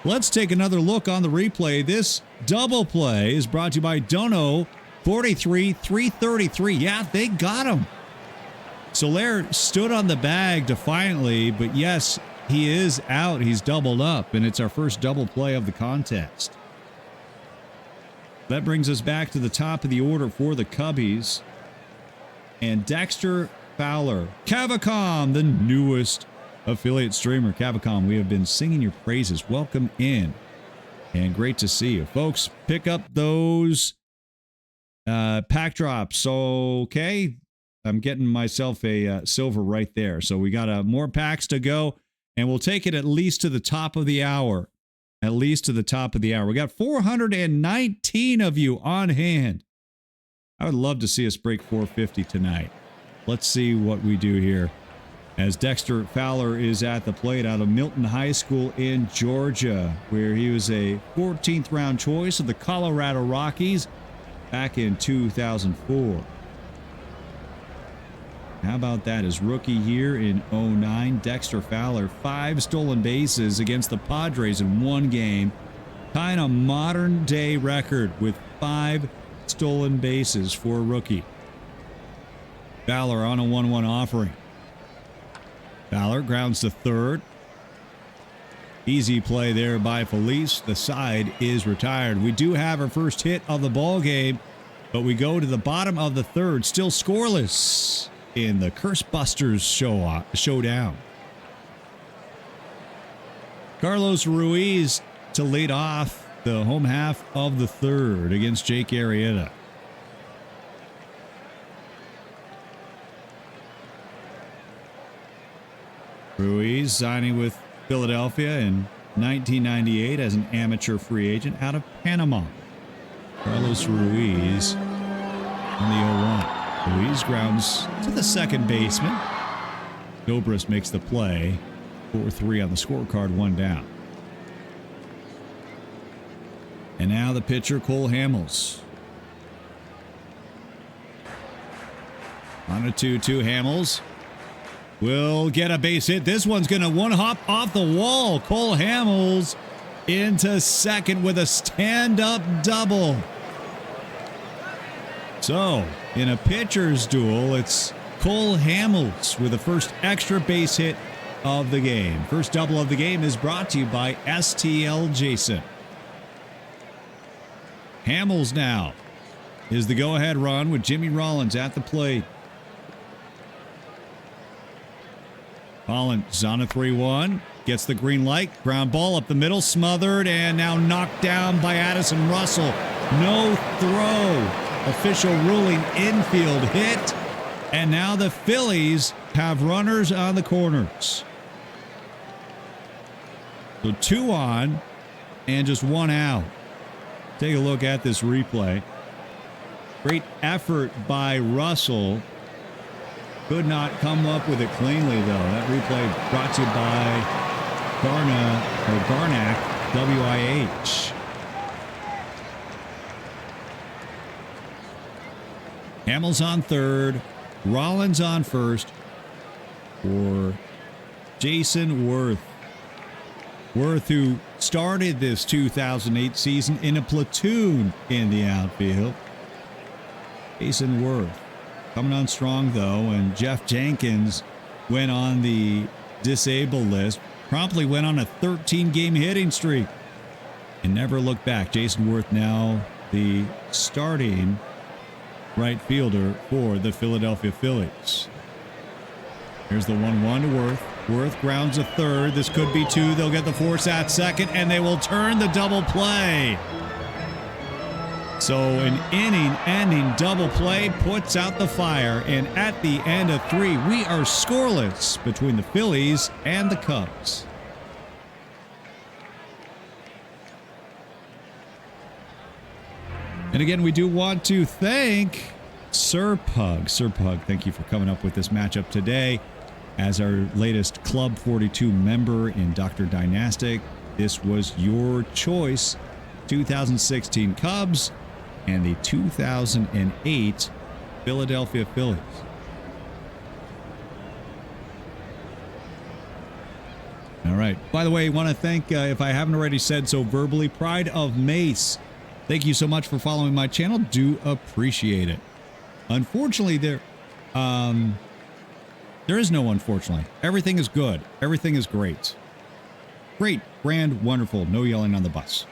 Let's take another look on the replay. This double play is brought to you by Dono 43-333. Yeah, they got him. Soler stood on the bag defiantly, but yes, he is out. He's doubled up, and it's our first double play of the contest. That brings us back to the top of the order for the Cubbies. And Dexter Fowler, Cavacom, the newest affiliate streamer. Cavacom, we have been singing your praises. Welcome in. And great to see you. Folks, pick up those pack drops. Okay. I'm getting myself a silver right there. So we got more packs to go, and we'll take it at least to the top of the hour. At least to the top of the hour. We got 419 of you on hand. I would love to see us break 450 tonight. Let's see what we do here. As Dexter Fowler is at the plate out of Milton High School in Georgia, where he was a 14th round choice of the Colorado Rockies back in 2004. How about that? His rookie year in 09, Dexter Fowler, 5 stolen bases against the Padres in one game. Tying a modern day record with 5 stolen bases for a rookie. Fowler on a 1-1 offering. Fowler grounds to third. Easy play there by Felice. The side is retired. We do have our first hit of the ball game, but we go to the bottom of the third, still scoreless in the Curse Busters showdown. Carlos Ruiz to lead off the home half of the third against Jake Arrieta. Ruiz signing with Philadelphia in 1998 as an amateur free agent out of Panama. Carlos Ruiz on the 0-1. Ruiz grounds to the second baseman. Dobris makes the play. 4-3 on the scorecard, 1 down. And now the pitcher, Cole Hamels. On a 2-2, Hamels will get a base hit. This one's going to one-hop off the wall. Cole Hamels into second with a stand-up double. So, in a pitcher's duel, it's Cole Hamels with the first extra base hit of the game. First double of the game is brought to you by STL Jason. Hamels now is the go-ahead run with Jimmy Rollins at the plate. Rollins on a 3-1, gets the green light, ground ball up the middle, smothered, and now knocked down by Addison Russell. No throw. Official ruling infield hit. And now the Phillies have runners on the corners. So 2 on and just 1 out. Take a look at this replay. Great effort by Russell. Could not come up with it cleanly, though. That replay brought to you by Garnack, WIH. Hamels on third. Rollins on first for Jason Worth. Worth, who started this 2008 season in a platoon in the outfield. Jason Worth coming on strong, though, and Jeff Jenkins went on the disabled list, promptly went on a 13-game hitting streak and never looked back. Jason Worth now the starting right fielder for the Philadelphia Phillies. Here's the 1-1 to Worth. Worth grounds a third. This could be 2. They'll get the force at second, and they will turn the double play. So an inning-ending double play puts out the fire, and at the end of 3, we are scoreless between the Phillies and the Cubs. And again, we do want to thank Sir Pug. Sir Pug, thank you for coming up with this matchup today. As our latest Club 42 member in Dr. Dynastic, this was your choice. 2016 Cubs and the 2008 Philadelphia Phillies. All right. By the way, I want to thank, if I haven't already said so verbally, Pride of Mace. Thank you so much for following my channel. Do appreciate it. Unfortunately, there is no unfortunately. Everything is good. Everything is great. Great, grand, wonderful. No yelling on the bus.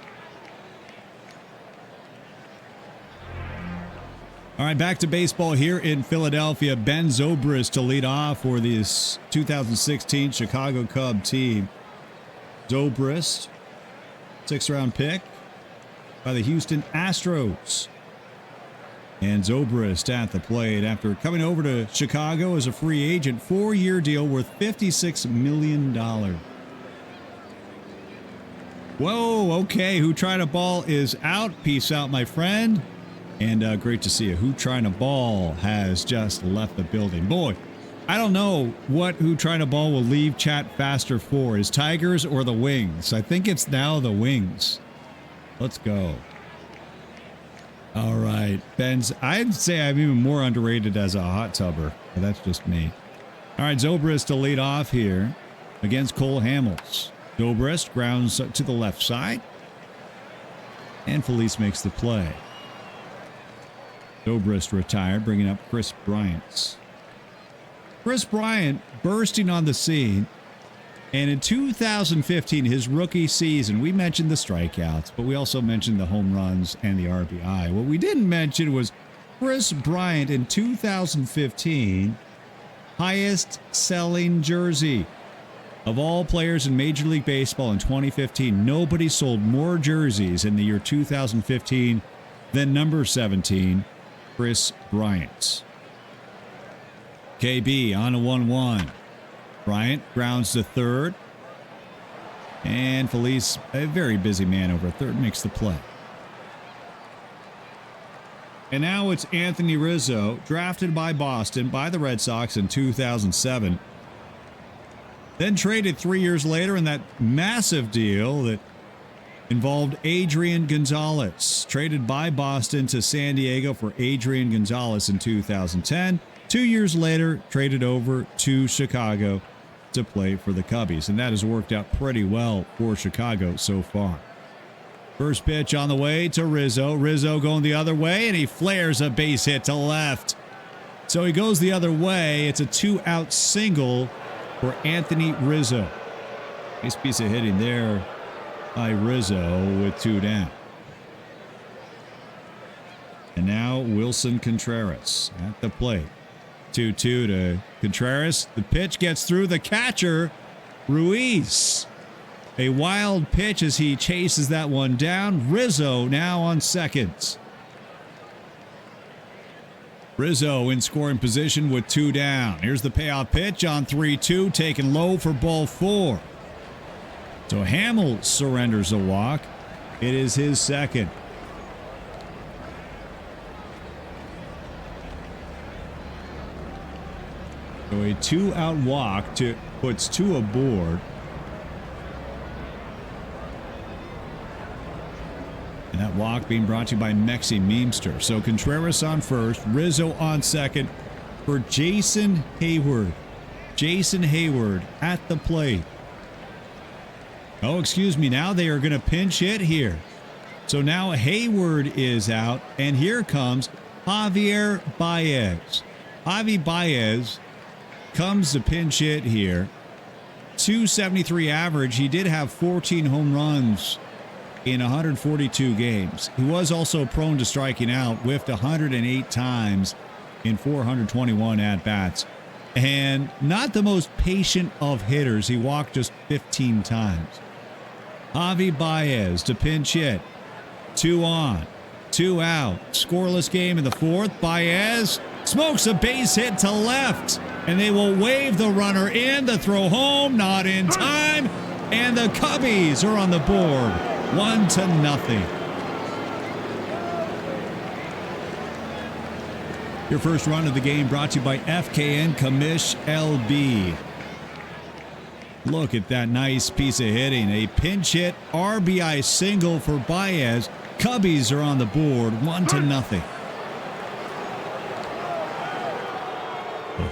All right, back to baseball here in Philadelphia. Ben Zobrist to lead off for this 2016 Chicago Cub team. Zobrist, 6th-round pick by the Houston Astros. And Zobrist at the plate after coming over to Chicago as a free agent. 4-year deal worth $56 million. Whoa, okay. Who Trying to Ball is out. Peace out, my friend. And great to see you. Who Trying to Ball has just left the building. Boy, I don't know what Who Trying to Ball will leave chat faster for. Is Tigers or the Wings? I think it's now the Wings. Let's go. All right. Ben's, I'd say I'm even more underrated as a hot tubber. But that's just me. All right, Zobrist to lead off here against Cole Hamels. Zobrist grounds to the left side. And Felice makes the play. Zobrist retired, bringing up Chris Bryant. Chris Bryant bursting on the scene. And in 2015, his rookie season, we mentioned the strikeouts, but we also mentioned the home runs and the RBI. What we didn't mention was Chris Bryant in 2015, highest selling jersey of all players in Major League Baseball in 2015. Nobody sold more jerseys in the year 2015 than number 17, Chris Bryant. KB on a 1-1. Bryant grounds to third. And Felice, a very busy man over at third, makes the play. And now it's Anthony Rizzo, drafted by Boston by the Red Sox in 2007. Then traded 3 years later in that massive deal that involved Adrian Gonzalez. Traded by Boston to San Diego for Adrian Gonzalez in 2010. 2 years later, traded over to Chicago to play for the Cubbies. And that has worked out pretty well for Chicago so far. First pitch on the way to Rizzo. Rizzo going the other way, and he flares a base hit to left. So he goes the other way. It's a 2-out single for Anthony Rizzo. Nice piece of hitting there by Rizzo with 2 down. And now Wilson Contreras at the plate. 2-2 to Contreras. The pitch gets through the catcher, Ruiz. A wild pitch as he chases that one down. Rizzo now on second. Rizzo in scoring position with 2 down. Here's the payoff pitch on 3-2, taken low for ball 4. So Hamels surrenders a walk. It is his second. So a 2-out walk puts 2 aboard. And that walk being brought to you by Mexi Memester. So Contreras on first, Rizzo on second for Jason Hayward. Jason Hayward at the plate. Oh, excuse me. Now they are going to pinch hit here. So now Hayward is out, and here comes Javier Baez. Javi Baez comes to pinch hit here. 273 average. He did have 14 home runs in 142 games. He was also prone to striking out, whiffed 108 times in 421 at-bats. And not the most patient of hitters. He walked just 15 times. Javi Baez to pinch hit. 2 on, 2 out. Scoreless game in the fourth. Baez smokes a base hit to left. And they will wave the runner in. The throw home, not in time. And the Cubbies are on the board. 1-0. Your first run of the game brought to you by FKN Commish LB. Look at that nice piece of hitting. A pinch hit RBI single for Baez. Cubbies are on the board. 1-0.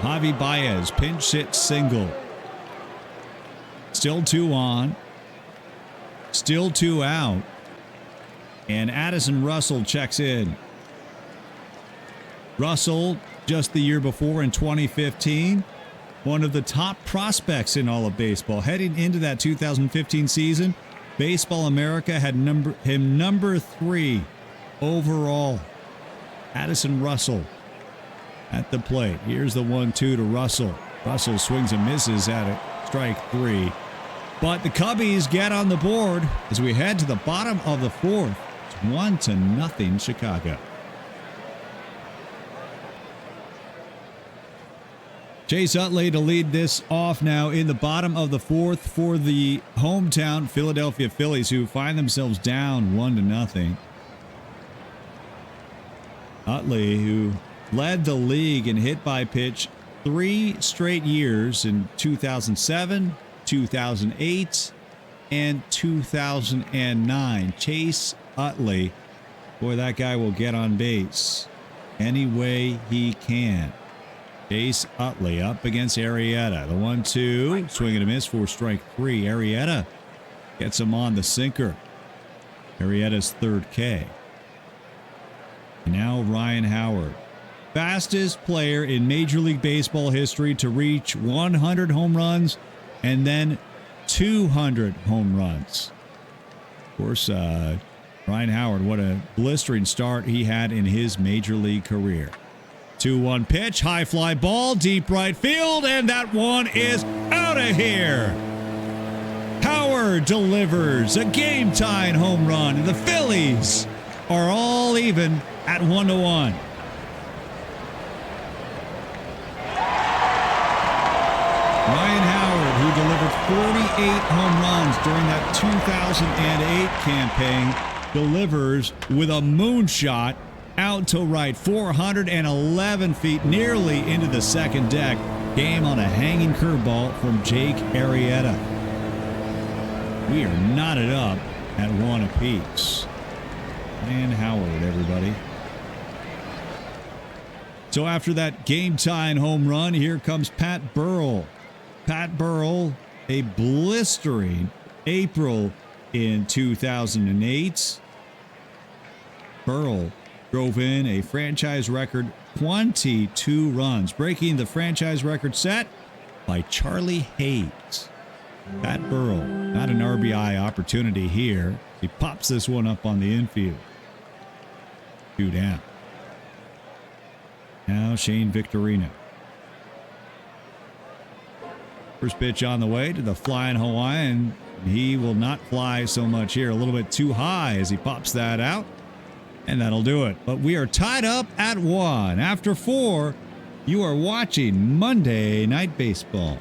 Javi Baez pinch hit single. Still 2 on. Still 2 out. And Addison Russell checks in. Russell, just the year before in 2015, one of the top prospects in all of baseball. Heading into that 2015 season, Baseball America had him number 3 overall. Addison Russell at the plate. Here's the 1-2 to Russell. Russell swings and misses at it. Strike 3. But the Cubbies get on the board as we head to the bottom of the 4th. It's 1-0 Chicago. Chase Utley to lead this off now in the bottom of the 4th for the hometown Philadelphia Phillies, who find themselves down 1-0. Utley, who led the league in hit by pitch 3 straight years in 2007, 2008, and 2009. Chase Utley, boy, that guy will get on base any way he can. Chase Utley up against Arrieta. The 1-2, swing and a miss for strike 3. Arrieta gets him on the sinker. Arrieta's 3rd K. And now Ryan Howard, fastest player in Major League Baseball history to reach 100 home runs and then 200 home runs. Of course, Ryan Howard, what a blistering start he had in his Major League career. 2-1 pitch, high fly ball, deep right field, and that one is out of here. Howard delivers a game-tying home run, and the Phillies are all even at 1-1. Ryan Howard, who delivered 48 home runs during that 2008 campaign, delivers with a moonshot out to right, 411 feet, nearly into the second deck. Game on a hanging curveball from Jake Arrieta. We are knotted up at 1 apiece. And Howard, everybody. So after that game-tying home run, here comes Pat Burrell. Pat Burrell, a blistering April in 2008. Burrell drove in a franchise record 22 runs, breaking the franchise record set by Charlie Hayes. Pat Burrell, not an RBI opportunity here. He pops this one up on the infield. 2 down. Now Shane Victorino. First pitch on the way to the flying Hawaiian. He will not fly so much here. A little bit too high as he pops that out. And that'll do it. But we are tied up at 1. After 4, you are watching Monday Night Baseball.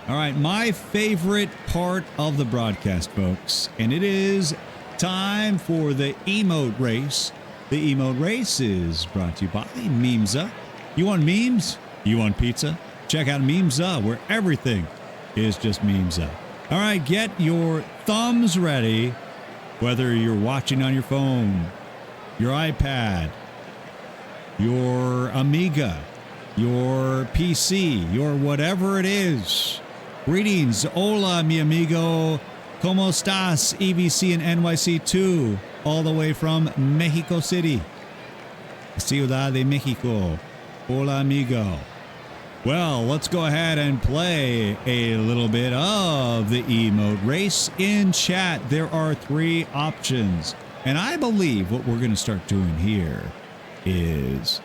All right, my favorite part of the broadcast, folks. And it is time for the Emote Race. The Emote Race is brought to you by Memesa. You want memes? You want pizza? Check out Memesa, where everything is just Memesa. All right, get your thumbs ready, whether you're watching on your phone, your iPad, your Amiga, your PC, your whatever it is. Greetings, hola, mi amigo, ¿cómo estás? EVC and NYC2, all the way from Mexico City, Ciudad de Mexico. Hola, amigo. Well, let's go ahead and play a little bit of the Emote Race. In chat, there are 3 options. And I believe what we're going to start doing here is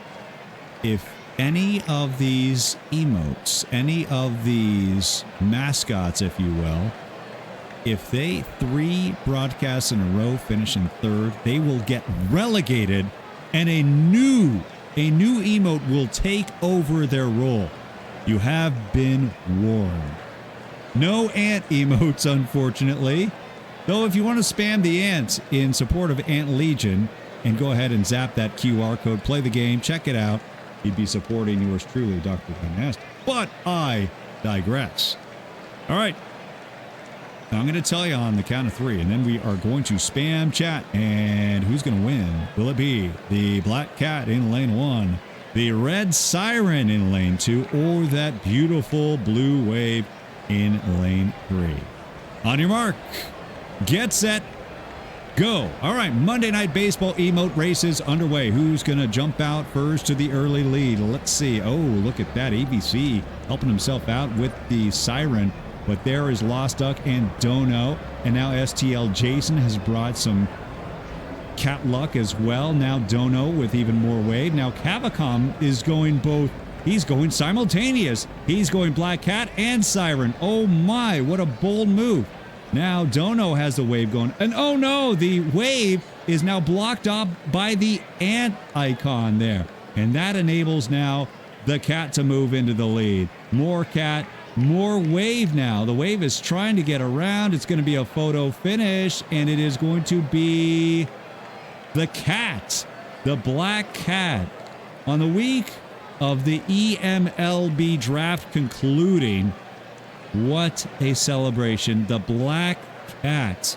if any of these emotes, any of these mascots, if you will, if they 3 broadcasts in a row finish in 3rd, they will get relegated and a new emote will take over their role. You have been warned. No ant emotes, unfortunately. Though if you want to spam the ants in support of Ant Legion and go ahead and zap that QR code, play the game, check it out, you'd be supporting yours truly, Dr. Dynastic. But I digress. All right. Now I'm going to tell you on the count of 3, and then we are going to spam chat. And who's going to win? Will it be the Black Cat in lane 1 the red siren in lane 2 or that beautiful blue wave in lane 3. On your mark, get set, go. All right, Monday Night Baseball Emote Race is underway. Who's going to jump out first to the early lead? Let's see. Oh, look at that. ABC helping himself out with the siren. But there is Lost Duck and Dono. And now STL Jason has brought some cat luck as well. Now Dono with even more wave. Now Cavacom is going both. He's going simultaneous. He's going Black Cat and Siren. Oh my, what a bold move. Now Dono has the wave going. And oh no, the wave is now blocked up by the ant icon there. And that enables now the cat to move into the lead. More cat, more wave now. The wave is trying to get around. It's going to be a photo finish, and it is going to be the cat, the Black Cat. On the week of the EMLB draft concluding, what a celebration. The Black Cat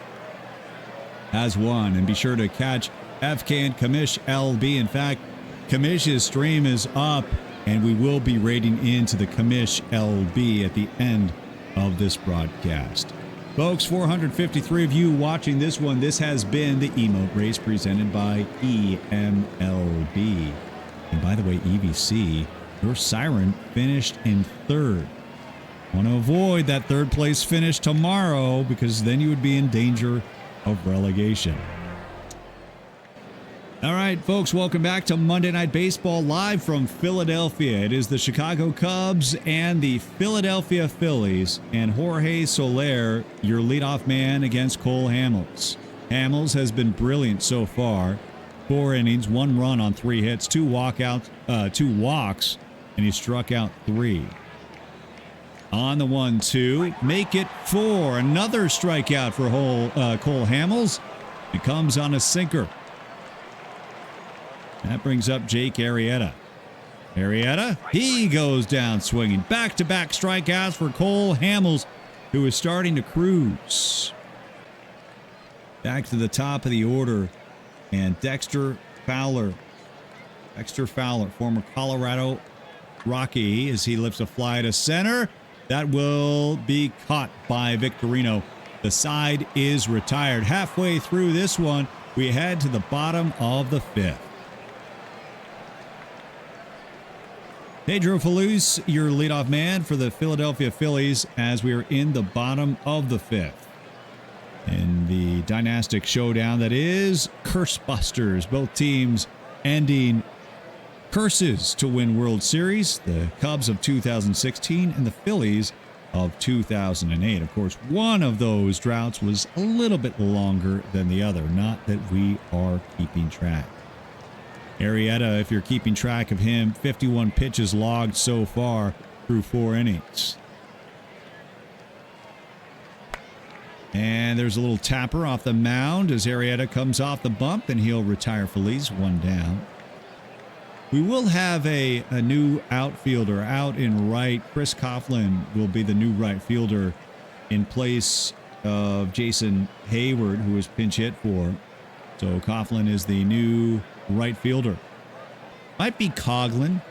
has won. And be sure to catch FK and Kamish LB. In fact, Kamish's stream is up, and we will be raiding into the Kamish LB at the end of this broadcast. Folks, 453 of you watching this one. This has been the Emote Race presented by EMLB. And by the way, EVC, your siren finished in third. Want to avoid that third place finish tomorrow because then you would be in danger of relegation. All right, folks, welcome back to Monday Night Baseball live from Philadelphia. It is the Chicago Cubs and the Philadelphia Phillies, and Jorge Soler, your leadoff man against Cole Hamels. Hamels has been brilliant so far. 4 innings, 1 run on 3 hits, 2 walks, and he struck out 3. On the 1-2, make it 4. Another strikeout for Cole Hamels. It comes on a sinker. That brings up Jake Arrieta. Arrieta, he goes down swinging. Back-to-back strikeouts for Cole Hamels, who is starting to cruise. Back to the top of the order. And Dexter Fowler, former Colorado Rocky, as he lifts a fly to center. That will be caught by Victorino. The side is retired. Halfway through this one, we head to the bottom of the 5th. Pedro Faluz, your leadoff man for the Philadelphia Phillies, as we are in the bottom of the 5th. In the dynastic showdown that is Curse Busters. Both teams ending curses to win World Series. The Cubs of 2016 and the Phillies of 2008. Of course, one of those droughts was a little bit longer than the other. Not that we are keeping track. Arrieta, if you're keeping track of him, 51 pitches logged so far through 4 innings. And there's a little tapper off the mound as Arrieta comes off the bump, and he'll retire Feliz, 1 down. We will have a new outfielder out in right. Chris Coughlin will be the new right fielder in place of Jason Hayward, who was pinch hit for. So Coughlin is the new right fielder. Might be Coughlin.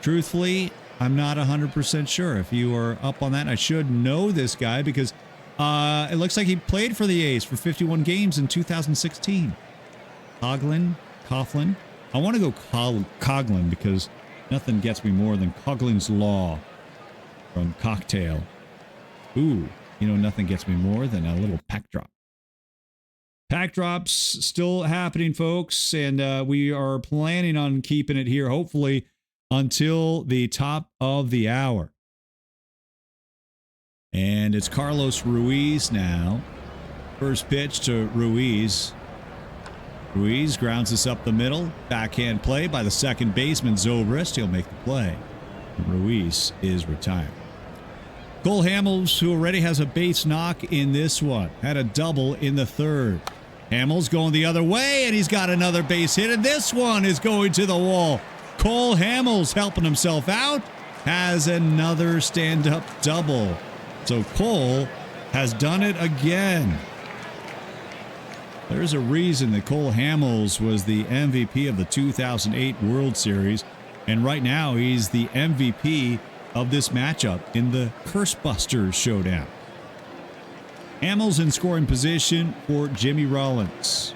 Truthfully, I'm not 100% sure. If you are up on that, I should know this guy because it looks like he played for the A's for 51 games in 2016. Coughlin. I want to go Coughlin because nothing gets me more than Coughlin's Law from Cocktail. Ooh, nothing gets me more than a little pack drop. Pack drops still happening, folks, and we are planning on keeping it here, hopefully, until the top of the hour. And it's Carlos Ruiz now. First pitch to Ruiz. Ruiz grounds this up the middle. Backhand play by the second baseman, Zobrist. He'll make the play. Ruiz is retired. Cole Hamels, who already has a base knock in this one, had a double in the 3rd. Hamels going the other way, and he's got another base hit, and this one is going to the wall. Cole Hamels helping himself out, has another stand-up double. So Cole has done it again. There's a reason that Cole Hamels was the MVP of the 2008 World Series, and right now he's the MVP of this matchup in the Curse Busters showdown. Hamels in scoring position for Jimmy Rollins.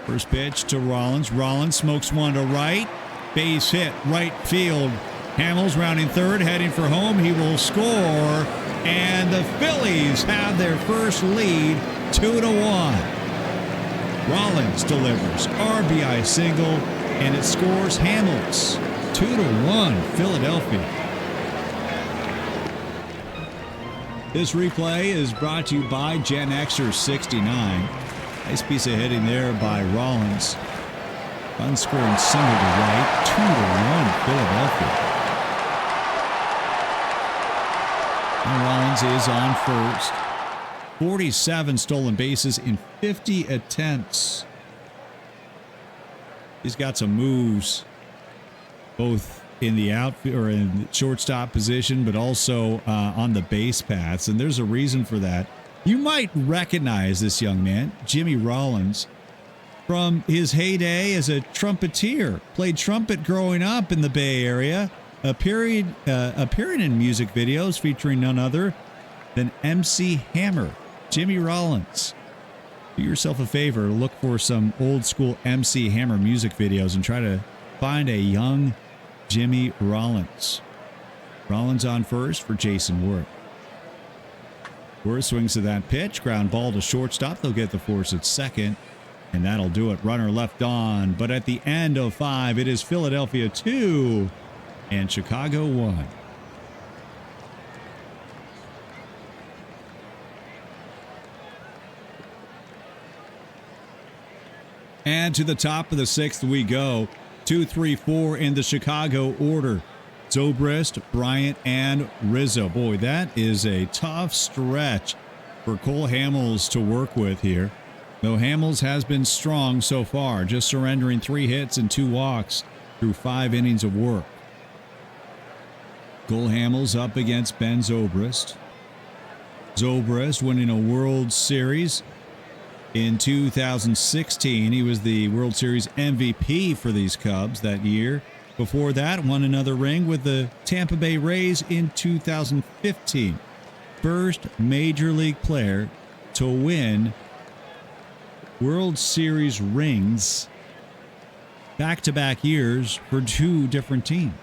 First pitch to Rollins. Rollins smokes one to right. Base hit, right field. Hamels rounding third, heading for home. He will score, and the Phillies have their first lead, 2-1. Rollins delivers RBI single, and it scores Hamels, 2-1 Philadelphia. This replay is brought to you by Gen Xer 69. Nice piece of hitting there by Rollins. Run scoring single to right, 2-1 Philadelphia. And Rollins is on first. 47 stolen bases in 50 attempts. He's got some moves, both in the outfield or in shortstop position, but also on the base paths. And there's a reason for that. You might recognize this young man, Jimmy Rollins, from his heyday as a trumpeter. Played trumpet growing up in the Bay Area, appearing in music videos featuring none other than MC Hammer. Jimmy Rollins. Do yourself a favor, look for some old school MC Hammer music videos and try to find a young Jimmy Rollins. Rollins on first for Jason Worth. Worth swings to that pitch, ground ball to shortstop. They'll get the force at second, and that'll do it. Runner left on, but at the end of 5, it is Philadelphia 2 and Chicago 1. And to the top of the 6th we go. 2, 3, 4 in the Chicago order. Zobrist, Bryant, and Rizzo. Boy, that is a tough stretch for Cole Hamels to work with here. Though Hamels has been strong so far, just surrendering 3 hits and 2 walks through 5 innings of work. Cole Hamels up against Ben Zobrist. Zobrist winning a World Series in 2016. He was the World Series MVP for these Cubs that year. Before that, won another ring with the Tampa Bay Rays in 2015. First major league player to win World Series rings back-to-back years for 2 different teams.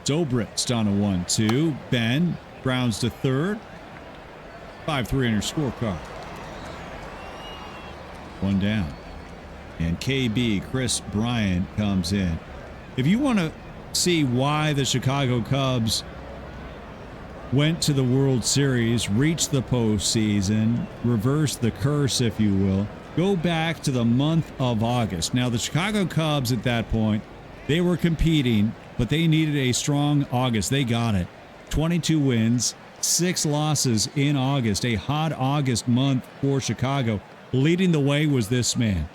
Zobrist on a 1-2. Ben grounds to third. 5-3 on your scorecard. 1 down. And KB, Chris Bryant, comes in. If you want to see why the Chicago Cubs went to the World Series, reached the postseason, reversed the curse, if you will, go back to the month of August. Now, the Chicago Cubs at that point, they were competing, but they needed a strong August. They got it. 22 wins, 6 losses in August, a hot August month for Chicago. Leading the way was this man,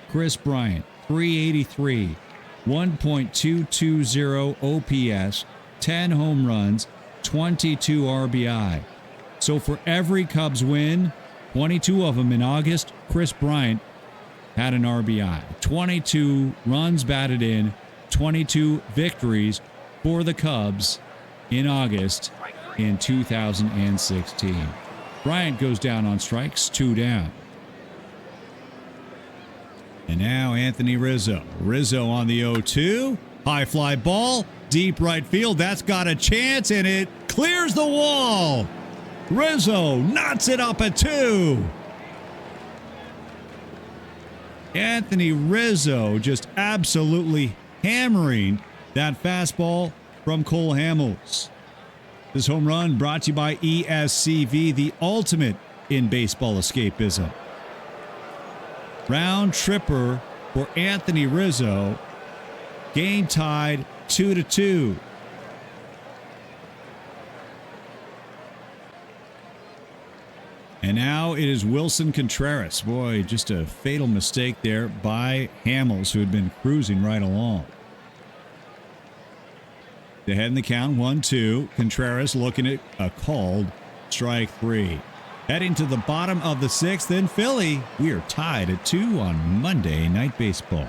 Chris Bryant, 383, 1.220 OPS, 10 home runs, 22 RBI. So for every Cubs win, 22 of them in August, Chris Bryant had an RBI. 22 runs batted in, 22 victories for the Cubs in August in 2016. Bryant goes down on strikes, 2 down. And now Anthony Rizzo. Rizzo on the 0-2. High fly ball, deep right field. That's got a chance, and it clears the wall. Rizzo knots it up at 2. Anthony Rizzo just absolutely hammering that fastball from Cole Hamels. This home run brought to you by ESCV, the ultimate in baseball escapism. Round tripper for Anthony Rizzo. Game tied 2-2. And now it is Wilson Contreras. Boy, just a fatal mistake there by Hamels, who had been cruising right along. Ahead in the count, 1-2. Contreras looking at a called strike 3. Heading to the bottom of the 6th in Philly. We are tied at 2 on Monday Night Baseball.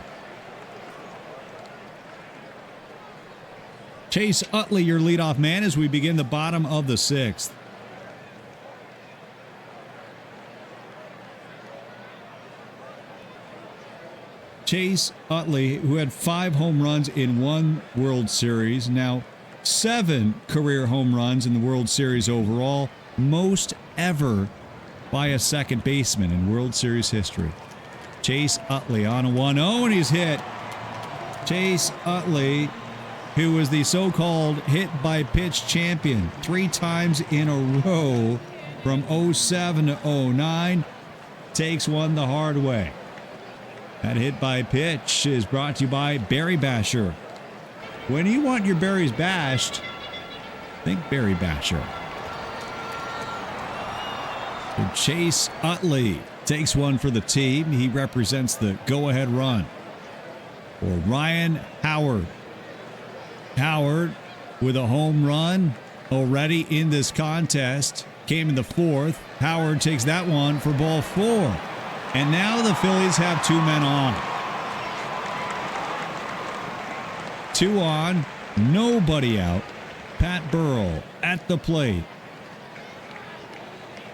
Chase Utley, your leadoff man, as we begin the bottom of the 6th. Chase Utley, who had 5 home runs in one World Series, now 7 career home runs in the World Series overall, most ever by a second baseman in World Series history. Chase Utley on a 1-0, and he's hit. Chase Utley, who was the so-called hit-by-pitch champion 3 times in a row from 07 to 09, takes one the hard way. That hit-by-pitch is brought to you by Berry Basher. When you want your berries bashed, think Berry Basher. And Chase Utley takes one for the team. He represents the go-ahead run for Ryan Howard. Howard with a home run already in this contest. Came in the 4th. Howard takes that one for ball 4. And now the Phillies have 2 men on. 2 on, nobody out. Pat Burrell at the plate.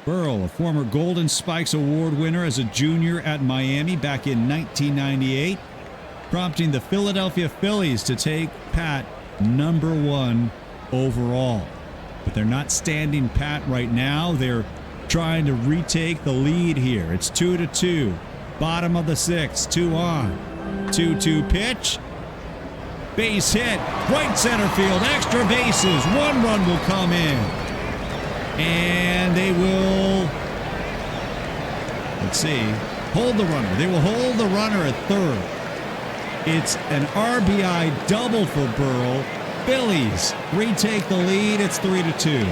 Burrell, a former Golden Spikes Award winner as a junior at Miami back in 1998, prompting the Philadelphia Phillies to take Pat number 1 overall. But they're not standing pat right now. They're trying to retake the lead here. It's 2-2. Bottom of the 6th, 2 on. 2-2 pitch. Base hit. Right center field. Extra bases. 1 run will come in. And they will, let's see, hold the runner. They will hold the runner at 3rd. It's an RBI double for Burrell. Phillies retake the lead. It's 3-2.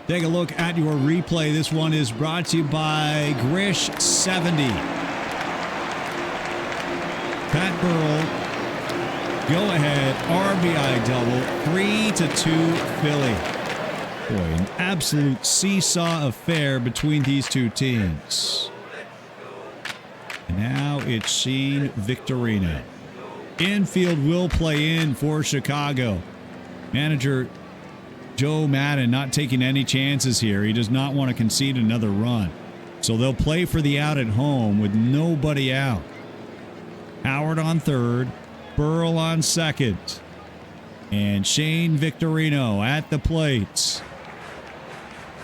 Take a look at your replay. This one is brought to you by Grish 70. Pat Burrell, go ahead, RBI double, 3-2 Philly. Boy, an absolute seesaw affair between these two teams. And now it's Shane Victorino. Infield will play in for Chicago. Manager Joe Madden not taking any chances here. He does not want to concede another run. So they'll play for the out at home with nobody out. Howard on 3rd. Burrell on 2nd. And Shane Victorino at the plate.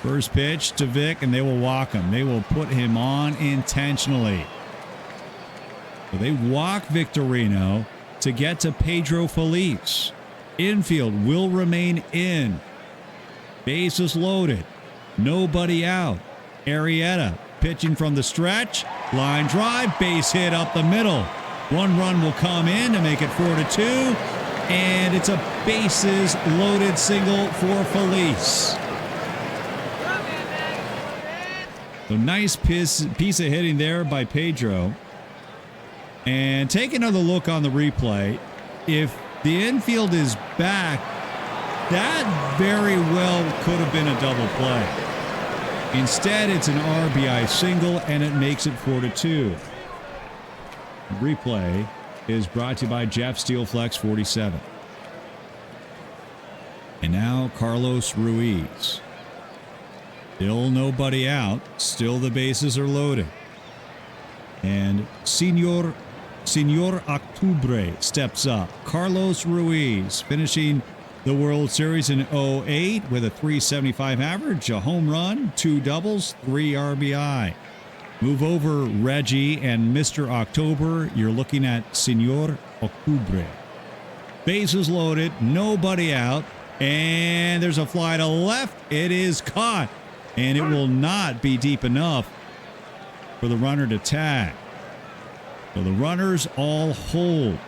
First pitch to Vic, and they will walk him. They will put him on intentionally. So they walk Victorino to get to Pedro Feliz. Infield will remain in. Bases loaded. Nobody out. Arrieta pitching from the stretch. Line drive. Base hit up the middle. 1 run will come in to make it 4-2. And it's a bases loaded single for Feliz. So nice piece of hitting there by Pedro. And take another look on the replay. If the infield is back, that very well could have been a double play. Instead, it's an RBI single, and it makes it 4-2. The replay is brought to you by Jeff Steelflex 47. And now Carlos Ruiz. Still nobody out. Still the bases are loaded. And Senor Octubre steps up. Carlos Ruiz finishing the World Series in 08 with a .375 average, a home run, 2 doubles, 3 RBI. Move over Reggie and Mr. October. You're looking at Senor Octubre. Bases loaded, nobody out, and there's a fly to left. It is caught, and it will not be deep enough for the runner to tag. So the runners all hold.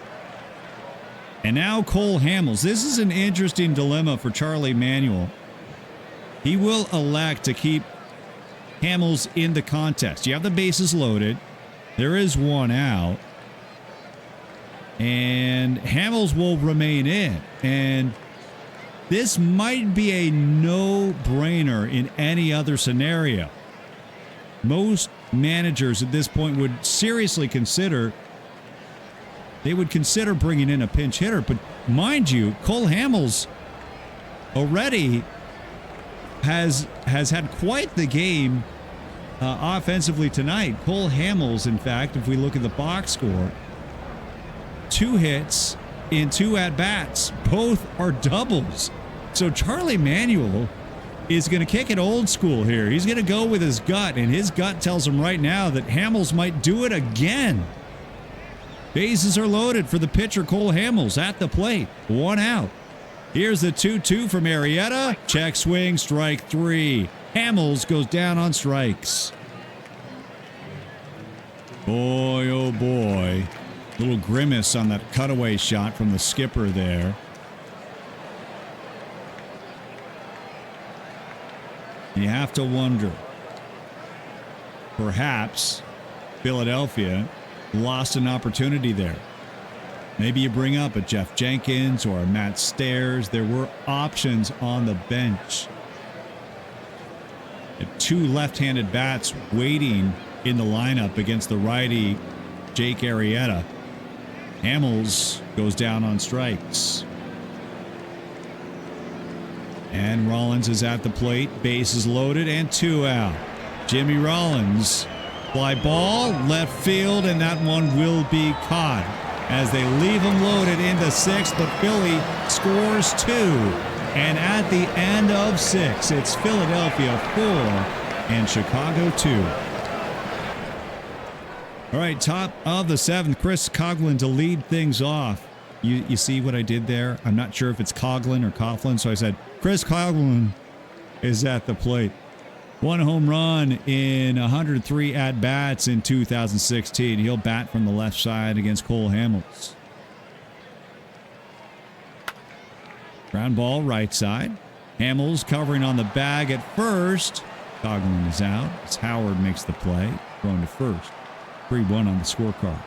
And now Cole Hamels. This is an interesting dilemma for Charlie Manuel. He will elect to keep Hamels in the contest. You have the bases loaded. There is 1 out. And Hamels will remain in. And This might be a no-brainer in any other scenario. Most managers at this point would seriously consider bringing in a pinch hitter. But mind you, Cole Hamels already has had quite the game offensively tonight. Cole Hamels, in fact, if we look at the box score, 2 hits in 2 at-bats. Both are doubles. So Charlie Manuel is going to kick it old school here. He's going to go with his gut, and his gut tells him right now that Hamels might do it again. Bases are loaded for the pitcher, Cole Hamels, at the plate. 1 out. Here's the 2-2 from Arrieta. Check swing, strike 3. Hamels goes down on strikes. Boy, oh boy. Little grimace on that cutaway shot from the skipper there. You have to wonder. Perhaps Philadelphia lost an opportunity there. Maybe you bring up a Jeff Jenkins or a Matt Stairs. There were options on the bench. 2 left-handed bats waiting in the lineup against the righty Jake Arrieta. Hamels goes down on strikes. And Rollins is at the plate. Bases loaded and 2 out. Jimmy Rollins. Fly ball, left field, and that one will be caught as they leave him loaded into 6th, but Philly scores 2. And at the end of 6, it's Philadelphia 4 and Chicago 2. All right, top of the 7th, Chris Coghlan to lead things off. You see what I did there? I'm not sure if it's Coghlan or Coughlin, so I said Chris Coghlan is at the plate. 1 home run in 103 at-bats in 2016. He'll bat from the left side against Cole Hamels. Ground ball right side. Hamels covering on the bag at first. Coghlan is out as Howard makes the play, going to first. 3-1 on the scorecard.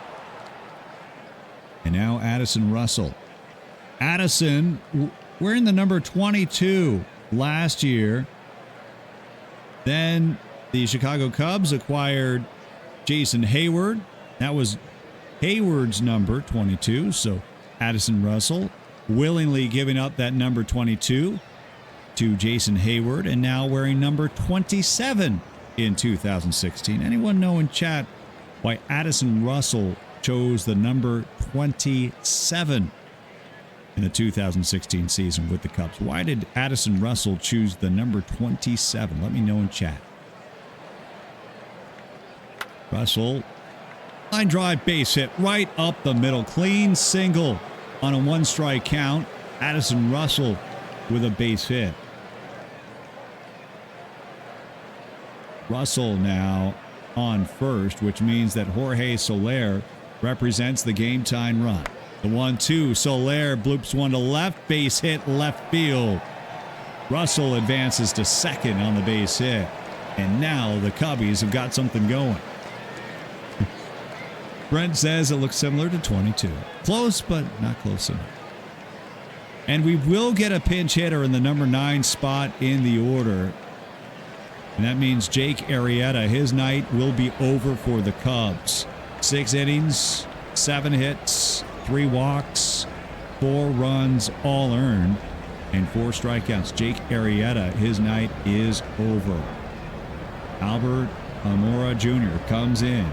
And now Addison Russell. Addison wearing the number 22 last year. Then the Chicago Cubs acquired Jason Hayward. That was Hayward's number 22. So Addison Russell willingly giving up that number 22 to Jason Hayward, and now wearing number 27 in 2016. Anyone know in chat why Addison Russell chose the number 27 in the 2016 season with the Cubs? Why did Addison Russell choose the number 27? Let me know in chat. Russell, line drive, base hit right up the middle. Clean single on a 1-strike count. Addison Russell with a base hit. Russell now on first, which means that Jorge Soler represents the game-time run. The 1-2, Soler bloops one to left, base hit left field. Russell advances to second on the base hit. And now the Cubbies have got something going. Brent says it looks similar to 22. Close, but not close enough. And we will get a pinch hitter in the number 9 spot in the order. And that means Jake Arrieta, his night will be over for the Cubs. 6 innings, 7 hits, 3 walks, 4 runs, all earned, and 4 strikeouts. Jake Arrieta, his night is over. Albert Almora Jr. comes in.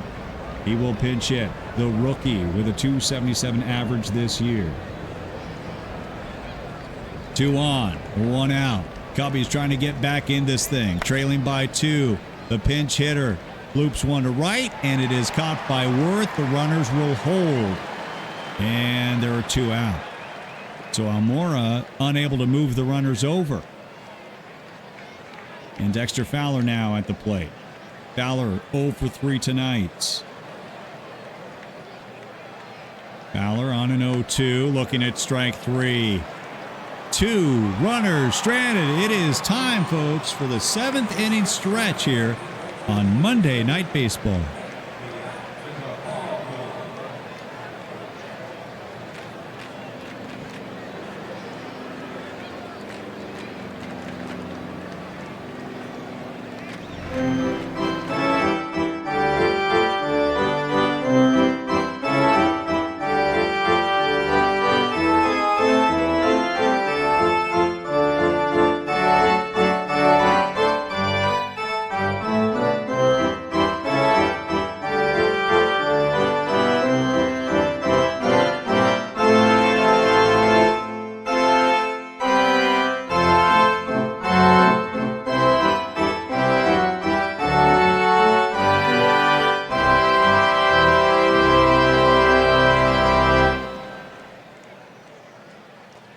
He will pinch hit, the rookie with a 277 average this year. 2 on, 1 out. Cubbies trying to get back in this thing, trailing by 2. The pinch hitter loops one to right, and it is caught by Worth. The runners will hold, and there are 2 out. So Almora unable to move the runners over. And Dexter Fowler now at the plate. Fowler 0 for 3 tonight. Fowler on an 0-2, looking at strike 3. 2 runners stranded. It is time, folks, for the 7th inning stretch here on Monday Night Baseball.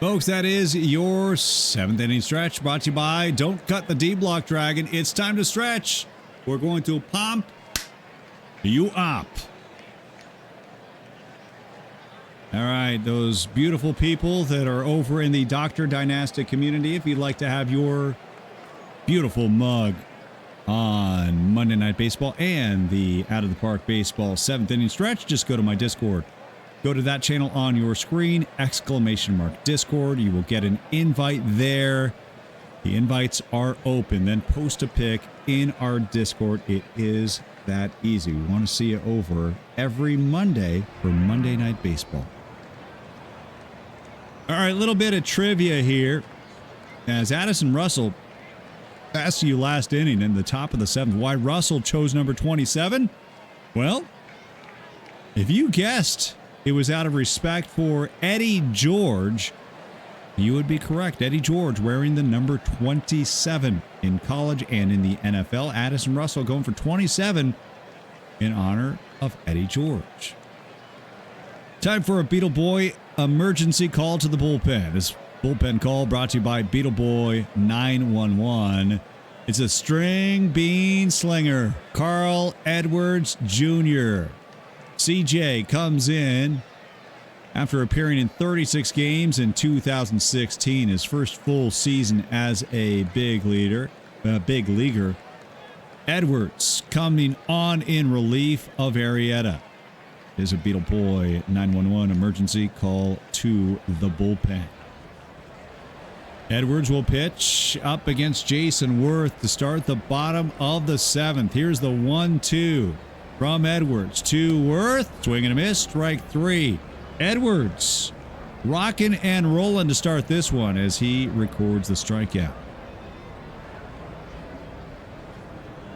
Folks, that is your seventh inning stretch brought to you by Don't Cut the D-Block Dragon. It's time to stretch. We're going to pump you up. All right, those beautiful people that are over in the Dr. Dynastic community, if you'd like to have your beautiful mug on Monday Night Baseball and the Out of the Park Baseball seventh inning stretch, just go to my Discord. Go to that channel on your screen, ! Discord. You will get an invite there. The invites are open. Then post a pic in our Discord. It is that easy. We want to see you over every Monday for Monday Night Baseball. All right, a little bit of trivia here. As Addison Russell asked you last inning in the top of the seventh why Russell chose number 27. Well, if you guessed it was out of respect for Eddie George, you would be correct. Eddie George wearing the number 27 in college and in the NFL. Addison Russell going for 27 in honor of Eddie George. Time for a Beetle Boy emergency call to the bullpen. This bullpen call brought to you by Beetle Boy 911. It's a string bean slinger, Carl Edwards Jr. CJ comes in after appearing in 36 games in 2016, his first full season as a big leaguer. Edwards coming on in relief of Arrieta. Is a Beetle Boy 911 emergency call to the bullpen. Edwards will pitch up against Jason Worth to start the bottom of the seventh. Here's the 1-2 from Edwards to Worth. Swing and a miss, strike three. Edwards rocking and rolling to start this one as he records the strikeout.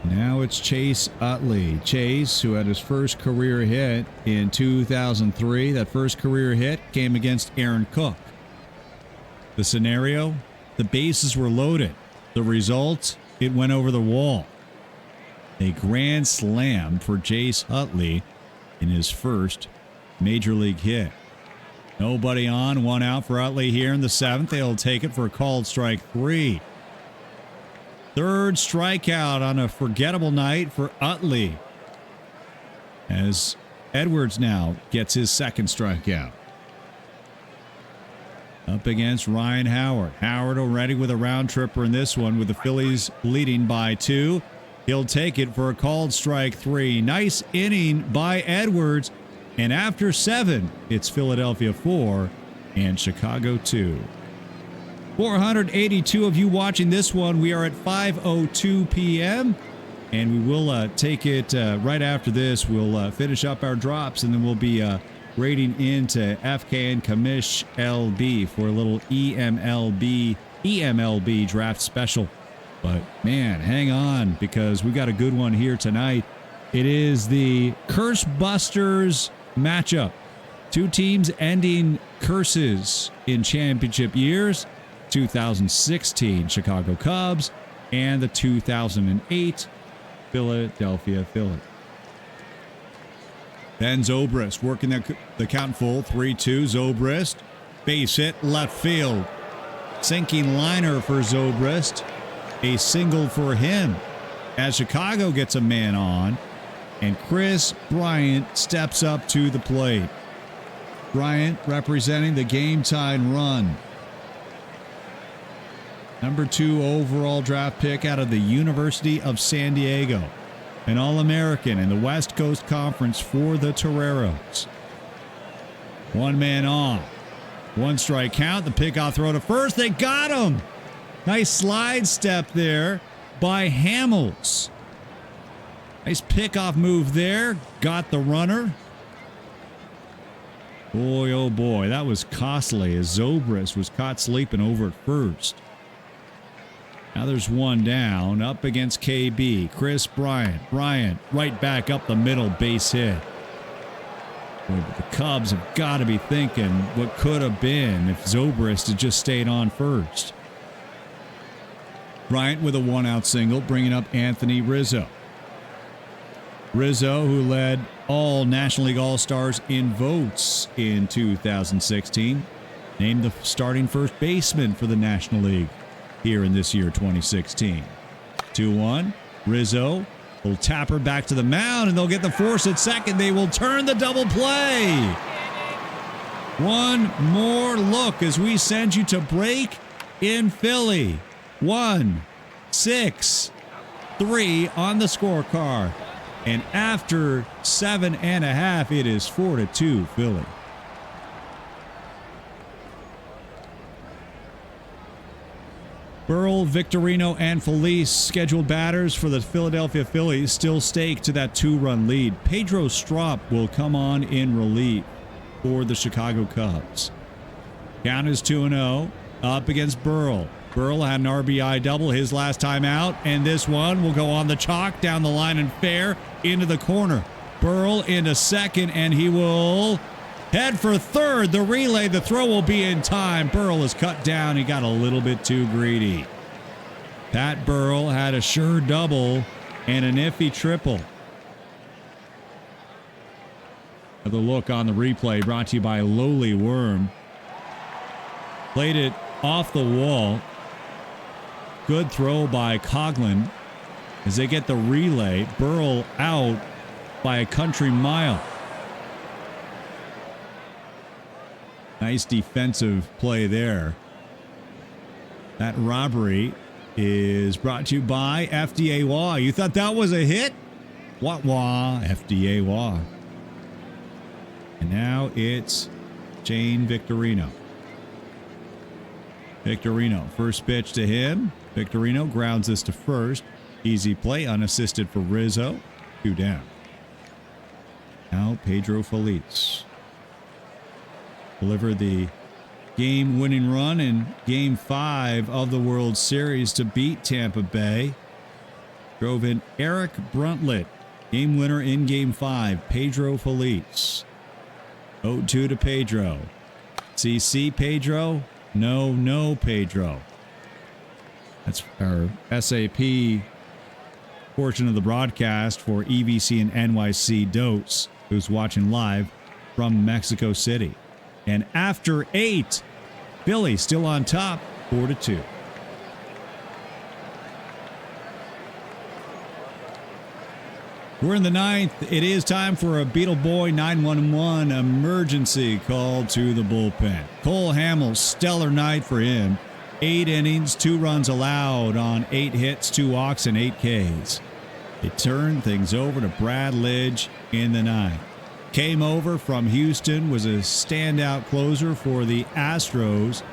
Now it's Chase Utley. Chase, who had his first career hit in 2003. That first career hit came against Aaron Cook. The scenario, the bases were loaded. The result, it went over the wall. A grand slam for Chase Utley in his first major league hit. Nobody on, one out for Utley here in the seventh. They'll take it for a called strike three. Third strikeout on a forgettable night for Utley, as Edwards now gets his second strikeout. Up against Ryan Howard. Howard already with a round tripper in this one with the Phillies leading by 2. He'll take it for a called strike three. Nice inning by Edwards. And after 7, it's Philadelphia 4 and Chicago 2. 482 of you watching this one. We are at 5:02 p.m. and we will take it right after this. We'll finish up our drops, and then we'll be rating into FKN Commish LB for a little EMLB draft special. But man, hang on, because we got a good one here tonight. It is the Curse Busters matchup. Two teams ending curses in championship years. 2016 Chicago Cubs and the 2008 Philadelphia Phillies. Then Zobrist working the count full. 3-2. Zobrist. Base hit left field. Sinking liner for Zobrist. A single for him as Chicago gets a man on, and Chris Bryant steps up to the plate. Bryant representing the game-tying run. Number 2 overall draft pick out of the University of San Diego. An All-American in the West Coast Conference for the Toreros. One man on. One strike count. The pickoff throw to first. They got him. Nice slide step there by Hamels. Nice pickoff move there. Got the runner. Boy, oh boy, that was costly as Zobrist was caught sleeping over at first. Now there's one down, up against KB. Chris Bryant. Bryant right back up the middle, base hit. Boy, but the Cubs have got to be thinking what could have been if Zobrist had just stayed on first. Bryant with a one-out single, bringing up Anthony Rizzo. Rizzo, who led all National League All-Stars in votes in 2016. named the starting first baseman for the National League here in this year, 2016. 2-1. Rizzo will tap her back to the mound, and they'll get the force at second. They will turn the double play. One more look as we send you to break in Philly. 1-6-3 on the scorecard. And after 7.5, it is 4-2 Philly. Burrell, Victorino, and Felice, scheduled batters for the Philadelphia Phillies, still staked to that 2-run lead. Pedro Strop will come on in relief for the Chicago Cubs. Count is 2-0 up against Burrell. Burrell had an RBI double his last time out, and this one will go on the chalk, down the line and fair, into the corner. Burrell into second, and he will head for third. The relay, the throw will be in time. Burrell is cut down. He got a little bit too greedy. Pat Burrell had a sure double and an iffy triple. Another look on the replay brought to you by Lowly Worm. Played it off the wall. Good throw by Coughlin as they get the relay. Burrell out by a country mile. Nice defensive play there. That robbery is brought to you by FDA Law. You thought that was a hit? Wah, FDA Law. And now it's Jane Victorino. Victorino, first pitch to him. Victorino grounds this to first. Easy play, unassisted for Rizzo. 2 down. Now Pedro Felice delivered the game-winning run in Game 5 of the World Series to beat Tampa Bay. Drove in Eric Bruntlett, game winner in Game 5. Pedro Felice. 0-2 to Pedro. CC Pedro. No Pedro. That's our SAP portion of the broadcast for EVC and NYC Dose, who's watching live from Mexico City. And after 8, Philly still on top, 4-2. We're in the 9th. It is time for a Beetle Boy 911 emergency call to the bullpen. Cole Hamels, stellar night for him. 8 innings, 2 runs allowed on 8 hits, 2 walks, and 8 Ks. They turned things over to Brad Lidge in the 9th. Came over from Houston, was a standout closer for the Astros.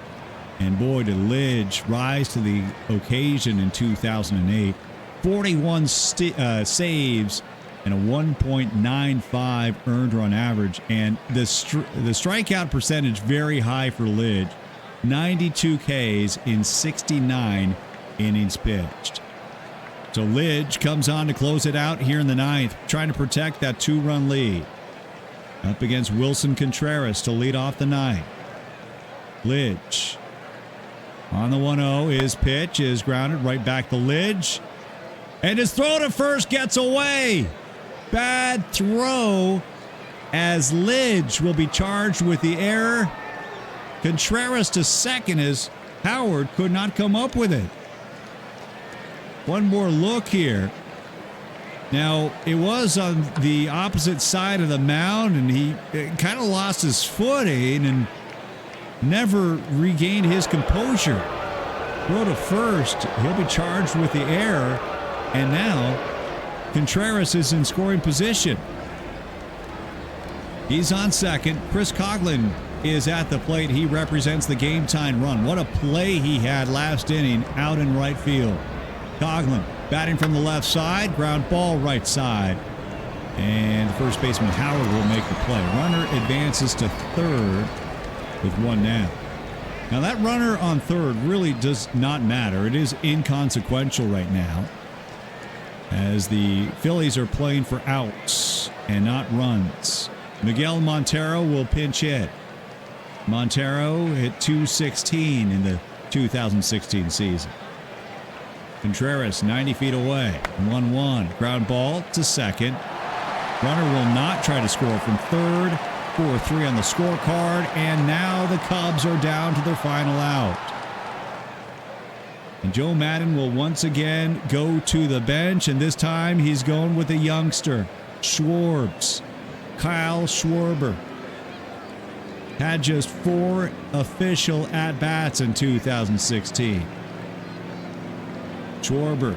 And boy, did Lidge rise to the occasion in 2008. 41 saves and a 1.95 earned run average. And the strikeout percentage very high for Lidge. 92 Ks in 69 innings pitched. So Lidge comes on to close it out here in the 9th, trying to protect that 2-run lead. Up against Wilson Contreras to lead off the 9th. Lidge on the 1-0. His pitch is grounded right back to Lidge. And his throw to first gets away. Bad throw as Lidge will be charged with the error. Contreras to second as Howard could not come up with it. One more look here. Now, it was on the opposite side of the mound, and he kind of lost his footing and never regained his composure. Throw to first. He'll be charged with the error. And now, Contreras is in scoring position. He's on second. Chris Coughlin is at the plate. He represents the game-time run. What a play he had last inning out in right field. Coughlin batting from the left side. Ground ball right side. And first baseman Howard will make the play. Runner advances to third with 1 down. Now that runner on third really does not matter. It is inconsequential right now, as the Phillies are playing for outs and not runs. Miguel Montero will pinch hit. Montero hit .216 in the 2016 season. Contreras 90 feet away. 1-1. Ground ball to second. Runner will not try to score from third. 4-3 on the scorecard, and now the Cubs are down to their final out. And Joe Madden will once again go to the bench, and this time he's going with a youngster, Schwarbs. Kyle Schwarber had just 4 official at-bats in 2016. Schwarber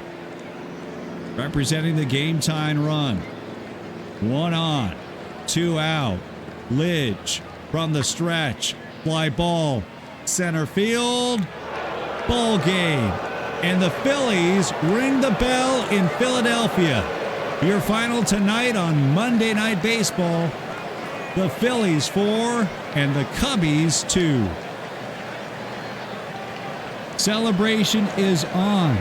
representing the game-time run. 1 on, 2 out. Lidge from the stretch. Fly ball. Center field. Ball game. And the Phillies ring the bell in Philadelphia. Your final tonight on Monday Night Baseball. The Phillies 4 and the Cubbies 2. Celebration is on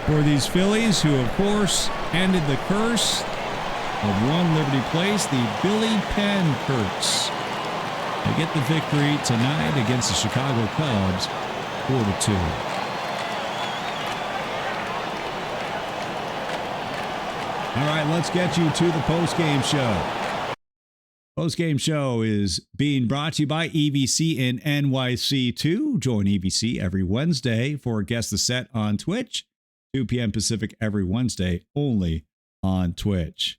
for these Phillies, who of course ended the curse of One Liberty Place, the Billy Penn curse. They get the victory tonight against the Chicago Cubs, 4-2. All right, let's get you to the postgame show. Postgame show is being brought to you by EVC in NYC2. Join EVC every Wednesday for Guess the Set on Twitch, 2 p.m. Pacific every Wednesday, only on Twitch.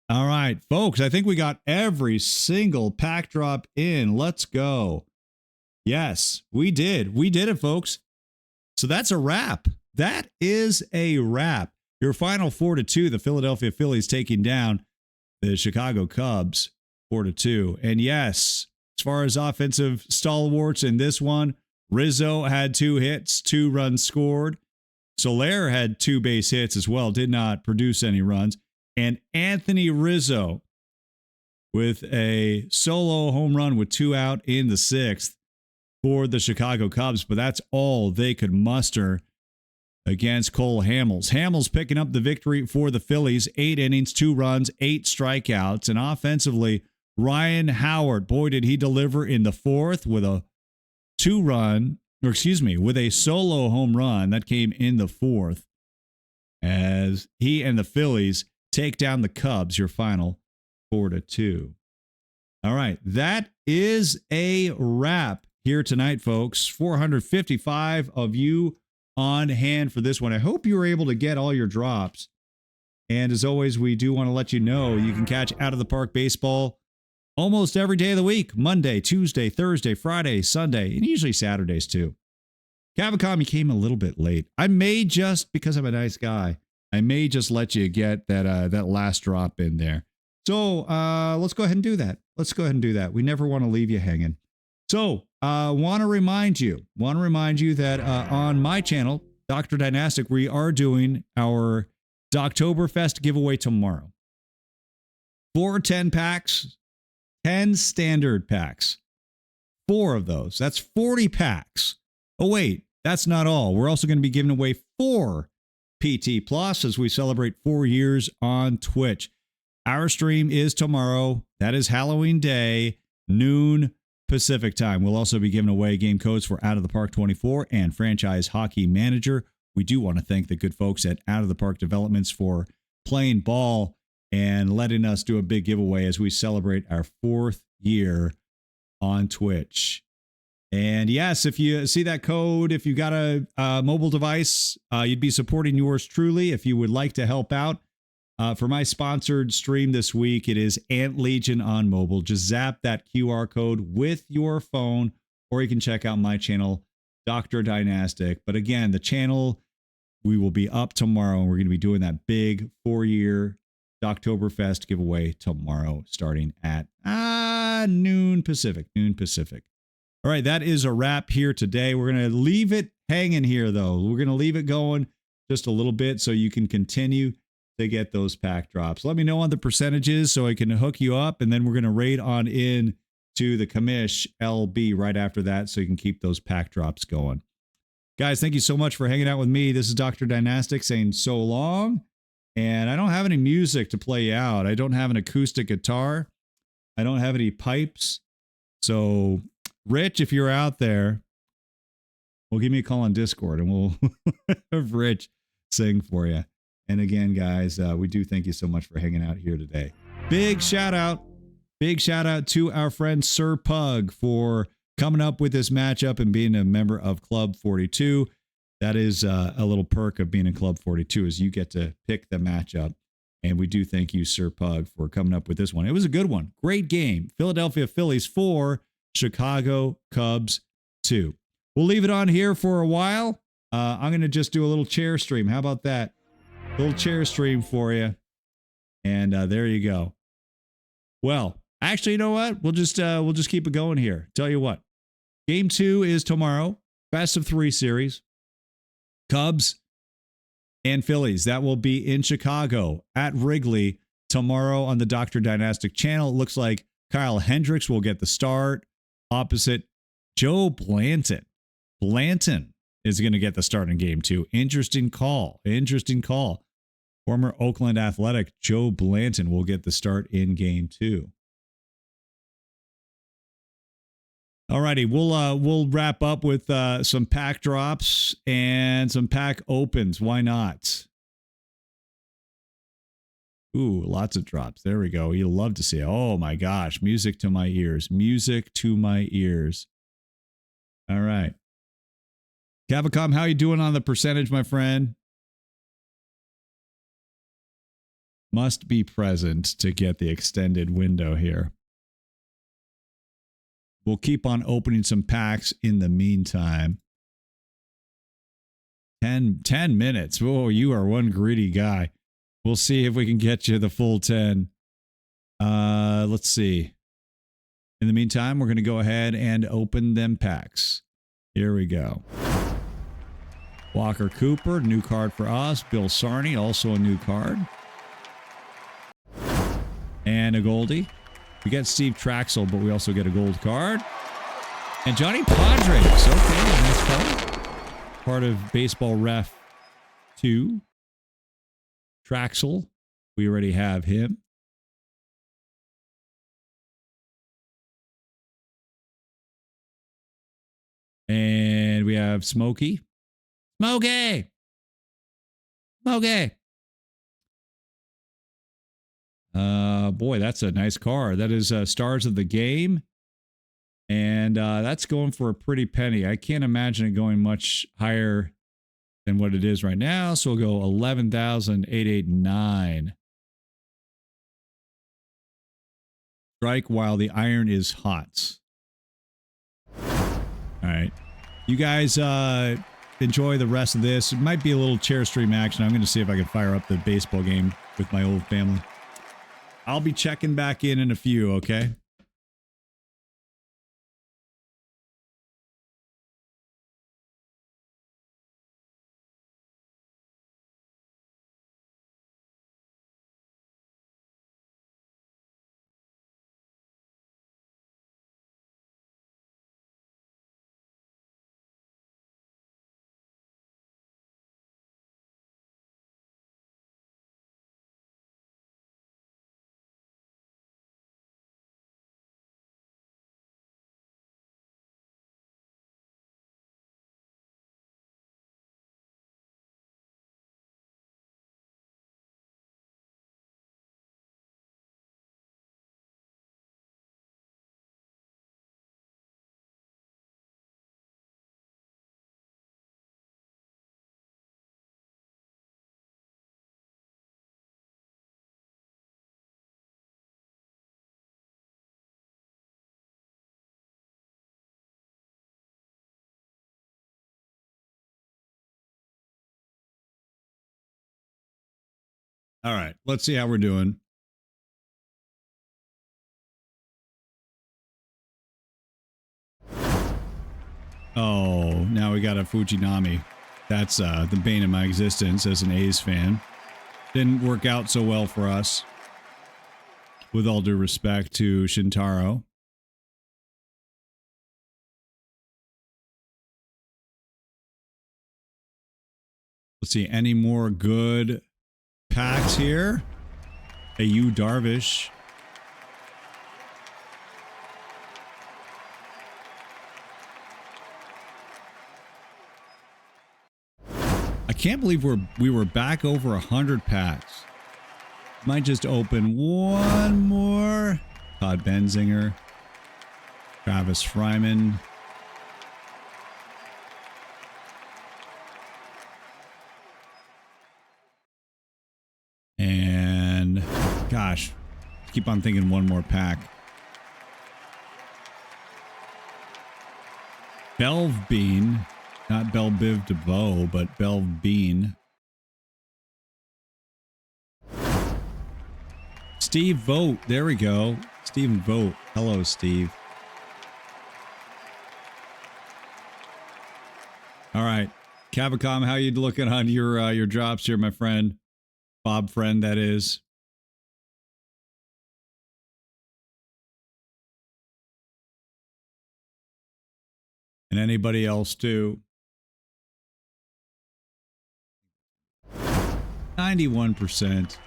All right, folks, I think we got every single pack drop in. Let's go. Yes, we did. We did it, folks. So that's a wrap. That is a wrap. Your final 4-2, the Philadelphia Phillies taking down the Chicago Cubs 4-2. And yes, as far as offensive stalwarts in this one, Rizzo had 2 hits, 2 runs scored. Soler had 2 base hits as well, did not produce any runs. And Anthony Rizzo with a solo home run with 2 out in the 6th for the Chicago Cubs. But that's all they could muster against Cole Hamels. Hamels picking up the victory for the Phillies. 8 innings, 2 runs, 8 strikeouts. And offensively, Ryan Howard, boy, did he deliver in the 4th with a with a solo home run that came in the 4th, as he and the Phillies take down the Cubs, your final 4-2. All right, that is a wrap here tonight, folks. 455 of you on hand for this one. I hope you were able to get all your drops. And as always, we do want to let you know you can catch Out of the Park Baseball almost every day of the week. Monday, Tuesday, Thursday, Friday, Sunday, and usually Saturdays too. Cavicom, you came a little bit late. I may just, because I'm a nice guy, I may just let you get that last drop in there. So let's go ahead and do that. We never want to leave you hanging. So want to remind you that on my channel, Dr. Dynastic, we are doing our Doctoberfest giveaway tomorrow. 4 10-packs, 10 standard packs. 4 of those. That's 40 packs. Oh, wait, that's not all. We're also going to be giving away 4 PT Plus as we celebrate 4 years on Twitch. Our stream is tomorrow. That is Halloween Day, noon Pacific time. We'll also be giving away game codes for Out of the Park 24 and Franchise Hockey Manager. We do want to thank the good folks at Out of the Park Developments for playing ball and letting us do a big giveaway as we celebrate our 4th year on Twitch. And yes, if you see that code, if you got a mobile device, you'd be supporting yours truly. If you would like to help out for my sponsored stream this week, it is Ant Legion on mobile. Just zap that QR code with your phone, or you can check out my channel, Dr. Dynastic. But again, the channel, we will be up tomorrow, and we're going to be doing that big 4-year Doctoberfest giveaway tomorrow, starting at noon Pacific. All right, that is a wrap here today. We're going to leave it hanging here, though. We're going to leave it going just a little bit so you can continue to get those pack drops. Let me know on the percentages so I can hook you up, and then we're going to raid on in to the commish LB right after that so you can keep those pack drops going. Guys, thank you so much for hanging out with me. This is Dr. Dynastic saying so long, and I don't have any music to play out. I don't have an acoustic guitar. I don't have any pipes. So Rich, if you're out there, well, give me a call on Discord and we'll have Rich sing for you. And again, guys, we do thank you so much for hanging out here today. Big shout out Big shout out to our friend Sir Pug for coming up with this matchup and being a member of Club 42. That is a little perk of being in Club 42 is you get to pick the matchup. And we do thank you, Sir Pug, for coming up with this one. It was a good one. Great game. Philadelphia Phillies 4, Chicago Cubs 2. We'll leave it on here for a while. I'm going to just do a little chair stream. How about that? A little chair stream for you. And there you go. Well, actually, you know what? We'll just keep it going here. Tell you what. Game 2 is tomorrow. Best of 3 series. Cubs and Phillies. That will be in Chicago at Wrigley tomorrow on the Dr. Dynastic channel. It looks like Kyle Hendricks will get the start opposite Joe Blanton. Blanton is going to get the start in game 2. Interesting call. Interesting call. Former Oakland Athletic Joe Blanton will get the start in game 2. Alrighty, we'll wrap up with some pack drops and some pack opens. Why not? Ooh, lots of drops. There we go. You'll love to see it. Oh my gosh, music to my ears. Music to my ears. All right. Cavacom, how you doing on the percentage, my friend? Must be present to get the extended window here. We'll keep on opening some packs in the meantime. 10 minutes. Oh, you are one greedy guy. We'll see if we can get you the full 10. Let's see. In the meantime, we're going to go ahead and open them packs. Here we go. Walker Cooper, new card for us. Bill Sarney, also a new card. And a Goldie. We get Steve Traxel, but we also get a gold card. And Johnny Padres. Okay, nice card. Part of Baseball Ref 2. Traxel. We already have him. And we have Smokey. Smokey! Smokey! Boy, that's a nice card. That is Stars of the Game. And that's going for a pretty penny. I can't imagine it going much higher than what it is right now. So we'll go 11,889. Strike while the iron is hot. All right. You guys enjoy the rest of this. It might be a little chair stream action. I'm going to see if I can fire up the baseball game with my old family. I'll be checking back in a few, okay? All right, let's see how we're doing. Oh, now we got a Fujinami. That's the bane of my existence as an A's fan. Didn't work out so well for us. With all due respect to Shintaro. Let's see, any more good packs here? A Yu Darvish. I can't believe we were back over 100 packs. Might just open one more. Todd Benzinger, Travis Fryman. And gosh, keep on thinking one more pack. Belv Bean, not Belbiv DeVoe, but Belv Bean. Steve Vogt, there we go. Stephen Vogt. Hello, Steve. All right, Cavicom, how you looking on your drops here, my friend? Bob friend, that is. And anybody else too. 91%.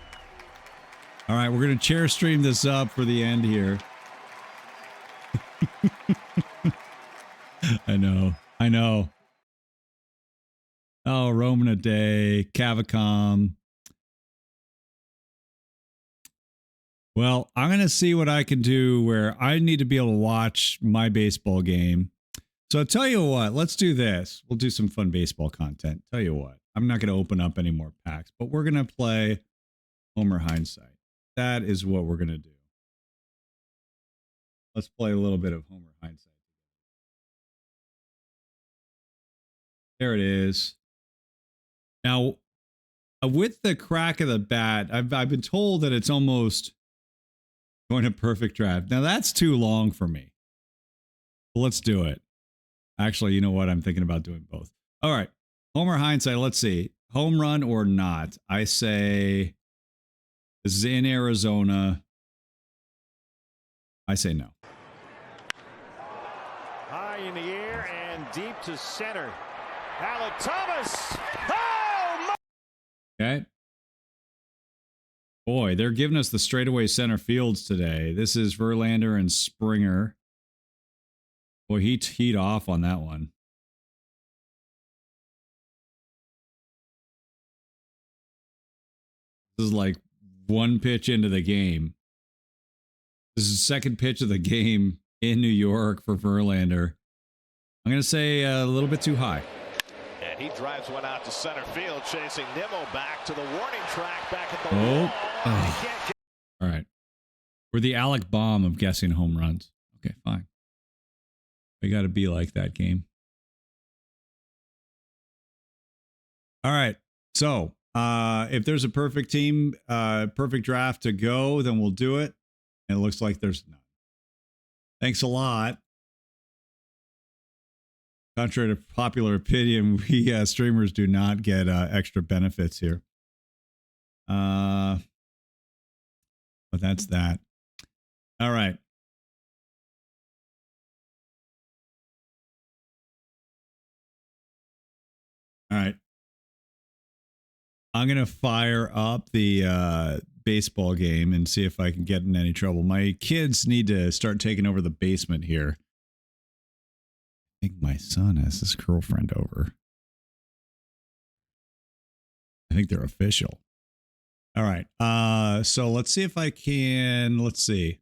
All right, we're going to chair stream this up for the end here. I know. Oh, Roman a day, Cavicom. Well, I'm going to see what I can do where I need to be able to watch my baseball game. So I'll tell you what, let's do this. We'll do some fun baseball content. Tell you what, I'm not going to open up any more packs, but we're going to play Homer Hindsight. That is what we're going to do. Let's play a little bit of Homer Hindsight. There it is. Now, with the crack of the bat, I've been told that it's almost going to perfect draft. Now, that's too long for me. But let's do it. Actually, you know what? I'm thinking about doing both. All right. Homer Hindsight. Let's see. Home run or not? I say this is in Arizona. I say no. High in the air and deep to center. Alec Thomas. Oh, okay. Boy, they're giving us the straightaway center fields today. This is Verlander and Springer. Boy, he teed off on that one. This is like one pitch into the game. This is the second pitch of the game in New York for Verlander. I'm going to say a little bit too high. and he drives one out to center field, chasing Nimmo back to the warning track back at the wall. He can't get All right. We're the Alec Baum of guessing home runs. Okay, fine. We got to be like that game. All right. So if there's a perfect team, perfect draft to go, then we'll do it. And it looks like there's none. Thanks a lot. Contrary to popular opinion, we streamers do not get extra benefits here. But that's that. All right. All right. I'm going to fire up the baseball game and see if I can get in any trouble. My kids need to start taking over the basement here. I think my son has his girlfriend over. I think they're official. All right. So let's see if I can. Let's see.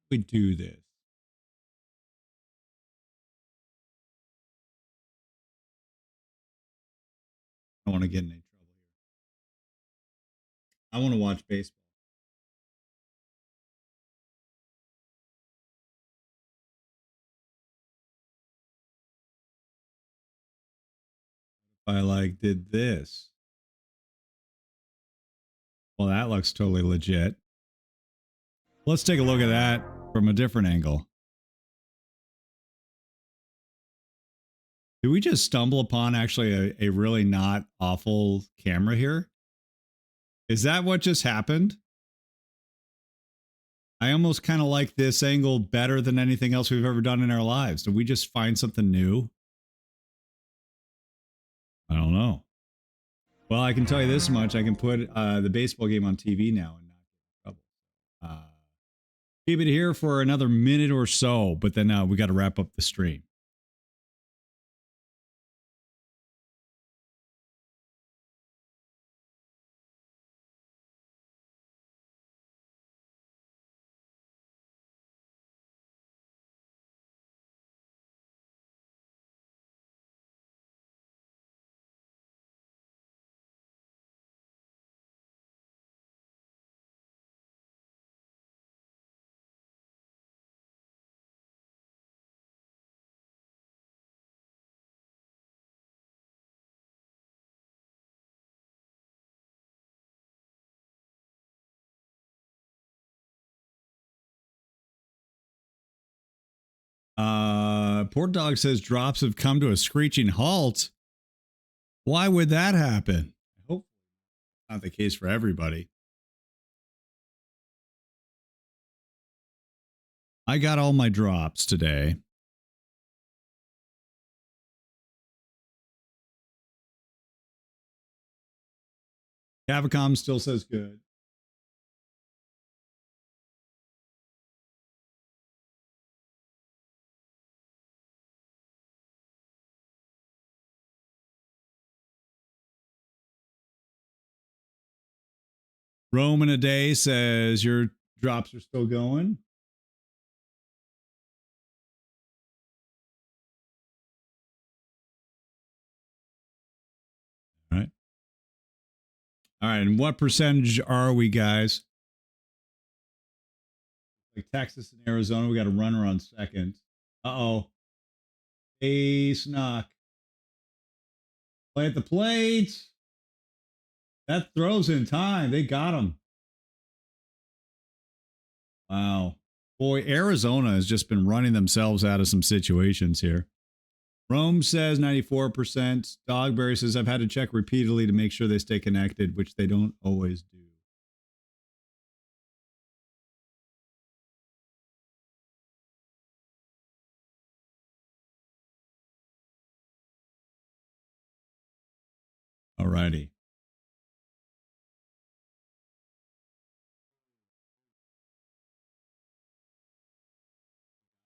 We do this. I don't want to get in any trouble here. I want to watch baseball. If I did this. Well, that looks totally legit. Let's take a look at that from a different angle. Did we just stumble upon actually a really not awful camera here? Is that what just happened? I almost kind of like this angle better than anything else we've ever done in our lives. Did we just find something new? I don't know. Well, I can tell you this much. I can put the baseball game on TV now and not get in trouble. Keep it here for another minute or so, but then we got to wrap up the stream. Poor Dog says drops have come to a screeching halt. Why would that happen? I hope not the case for everybody. I got all my drops today. Cavicom still says good. Rome in a Day says your drops are still going. All right. All right. And what percentage are we, guys? Like Texas and Arizona, we got a runner on second. Uh-oh. Ace knock. Play at the plate. That throws in time. They got him. Wow. Boy, Arizona has just been running themselves out of some situations here. Rome says 94%. Dogberry says, I've had to check repeatedly to make sure they stay connected, which they don't always do. All righty.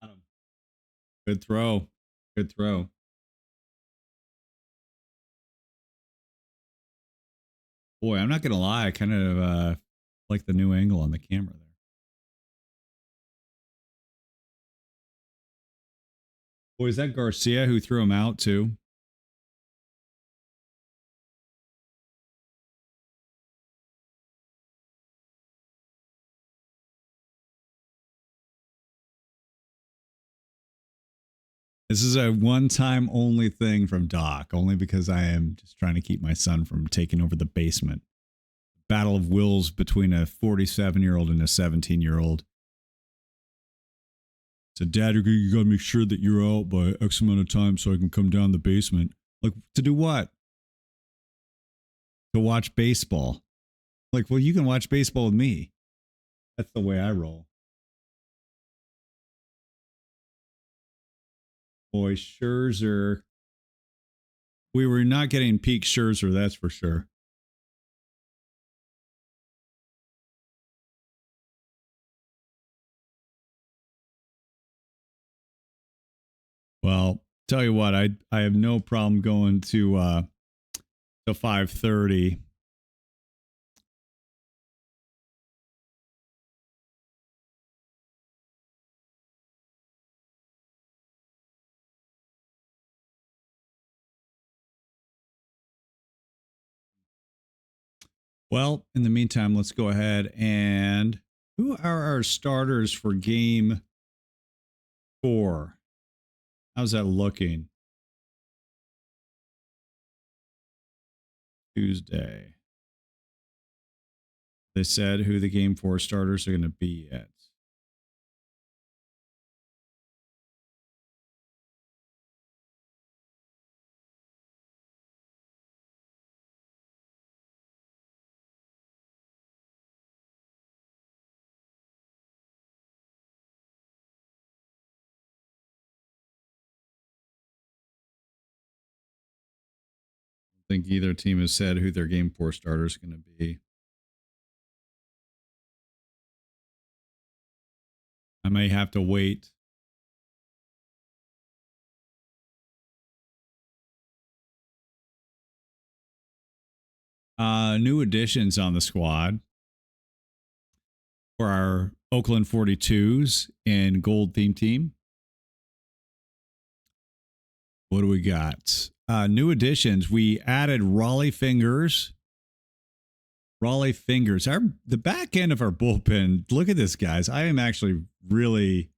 Got him. Good throw. Good throw. Boy, I'm not going to lie. I kind of like the new angle on the camera there. Boy, is that Garcia who threw him out too? This is a one-time only thing from Doc, only because I am just trying to keep my son from taking over the basement. Battle of wills between a 47-year-old and a 17-year-old. So, Dad, you got to make sure that you're out by X amount of time so I can come down the basement. Like, to do what? To watch baseball. Like, well, you can watch baseball with me. That's the way I roll. Boy, Scherzer. We were not getting peak Scherzer, that's for sure. Well, tell you what, I have no problem going to 5:30. Well, in the meantime, let's go ahead and who are our starters for game 4? How's that looking? Tuesday. They said who the game 4 starters are going to be yet. I think either team has said who their game 4 starter is going to be. I may have to wait. New additions on the squad for our Oakland 42s and gold theme team. What do we got? New additions. We added Raleigh Fingers. The back end of our bullpen. Look at this, guys. I am actually really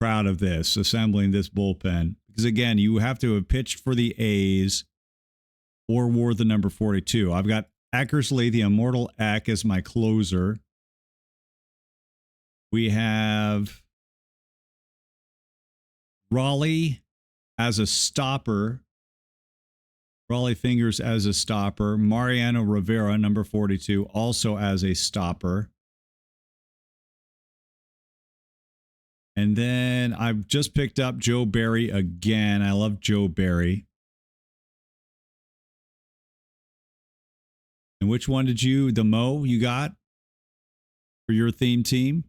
proud of this, assembling this bullpen. Because, again, you have to have pitched for the A's or wore the number 42. I've got Eckersley, the Immortal Eck, as my closer. We have Raleigh as a stopper. Raleigh Fingers as a stopper. Mariano Rivera, number 42, also as a stopper. And then I've just picked up Joe Barry again. I love Joe Barry. And which one did the Mo you got for your theme team?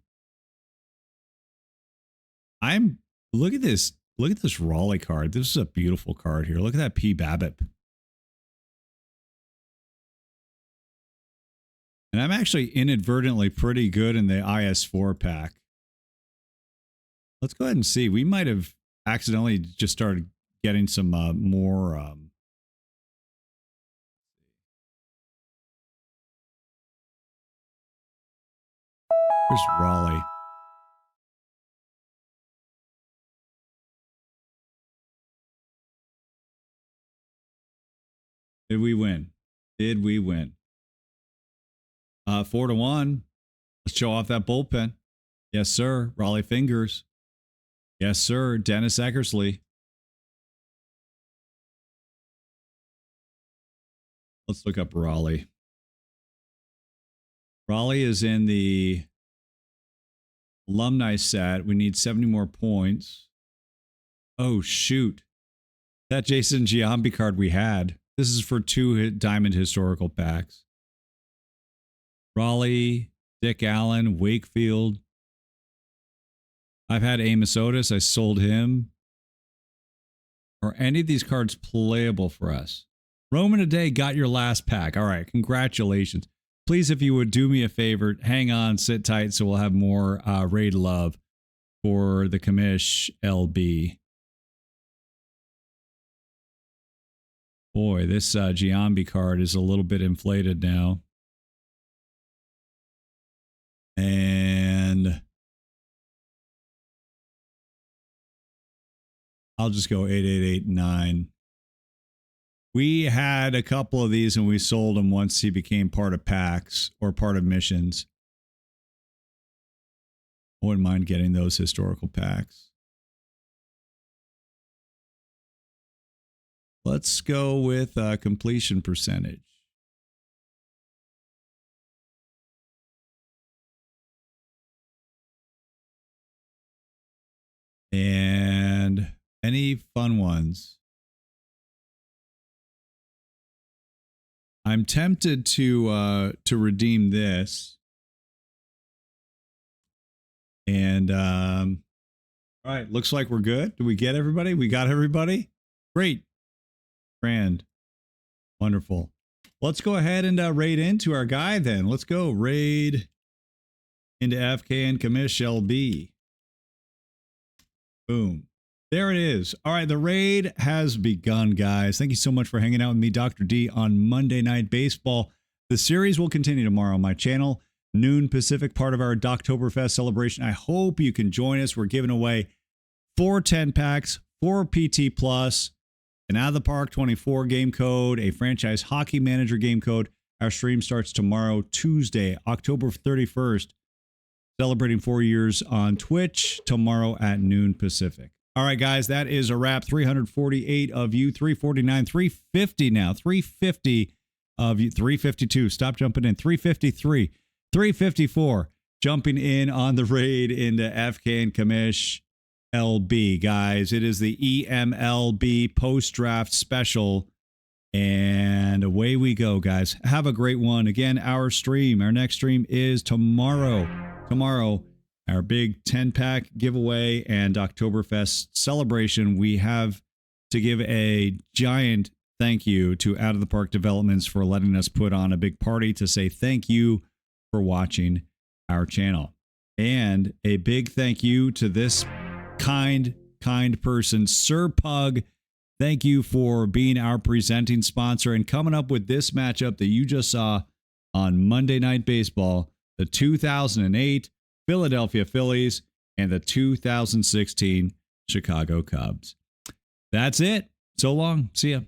Look at this. Look at this Raleigh card. This is a beautiful card here. Look at that P. Babbitt. And I'm actually inadvertently pretty good in the IS4 pack. Let's go ahead and see. We might have accidentally just started getting some more. Where's Raleigh? Did we win? Did we win? 4-1. Let's show off that bullpen. Yes, sir. Raleigh Fingers. Yes, sir. Dennis Eckersley. Let's look up Raleigh. Raleigh is in the alumni set. We need 70 more points. Oh, shoot. That Jason Giambi card we had. This is for 2 Diamond Historical packs. Raleigh, Dick Allen, Wakefield. I've had Amos Otis. I sold him. Are any of these cards playable for us? Roman Day got your last pack. All right. Congratulations. Please, if you would do me a favor, hang on, sit tight, so we'll have more raid love for the commish LB. Boy, this Giambi card is a little bit inflated now. And I'll just go 8889. We had a couple of these and we sold them once he became part of packs or part of missions. I wouldn't mind getting those historical packs. Let's go with completion percentage. And any fun ones? I'm tempted to redeem this. And all right, looks like we're good. Do we get everybody? We got everybody? Great. Grand. Wonderful. Let's go ahead and raid into our guy then. Let's go raid into FKN Commish LB. Boom. There it is. All right, the raid has begun, guys. Thank you so much for hanging out with me, Dr. D, on Monday Night Baseball. The series will continue tomorrow on my channel, noon Pacific, part of our Doctoberfest celebration. I hope you can join us. We're giving away 4 10-packs, 4 PT Plus, an Out of the Park 24 game code, a Franchise Hockey Manager game code. Our stream starts tomorrow, Tuesday, October 31st, celebrating 4 years on Twitch, tomorrow at noon Pacific. All right, guys, that is a wrap. 348 of you, 349, 350 now, 350 of you, 352. Stop jumping in. 353, 354. Jumping in on the raid into FK and Commish LB, guys. It is the EMLB post-draft special. And away we go, guys. Have a great one. Again, our next stream is tomorrow. Our big 10-pack giveaway and Oktoberfest celebration. We have to give a giant thank you to Out of the Park Developments for letting us put on a big party to say thank you for watching our channel. And a big thank you to this kind person, Sir Pug. Thank you for being our presenting sponsor and coming up with this matchup that you just saw on Monday Night Baseball, the 2008 Philadelphia Phillies and the 2016 Chicago Cubs. That's it. So long. See ya.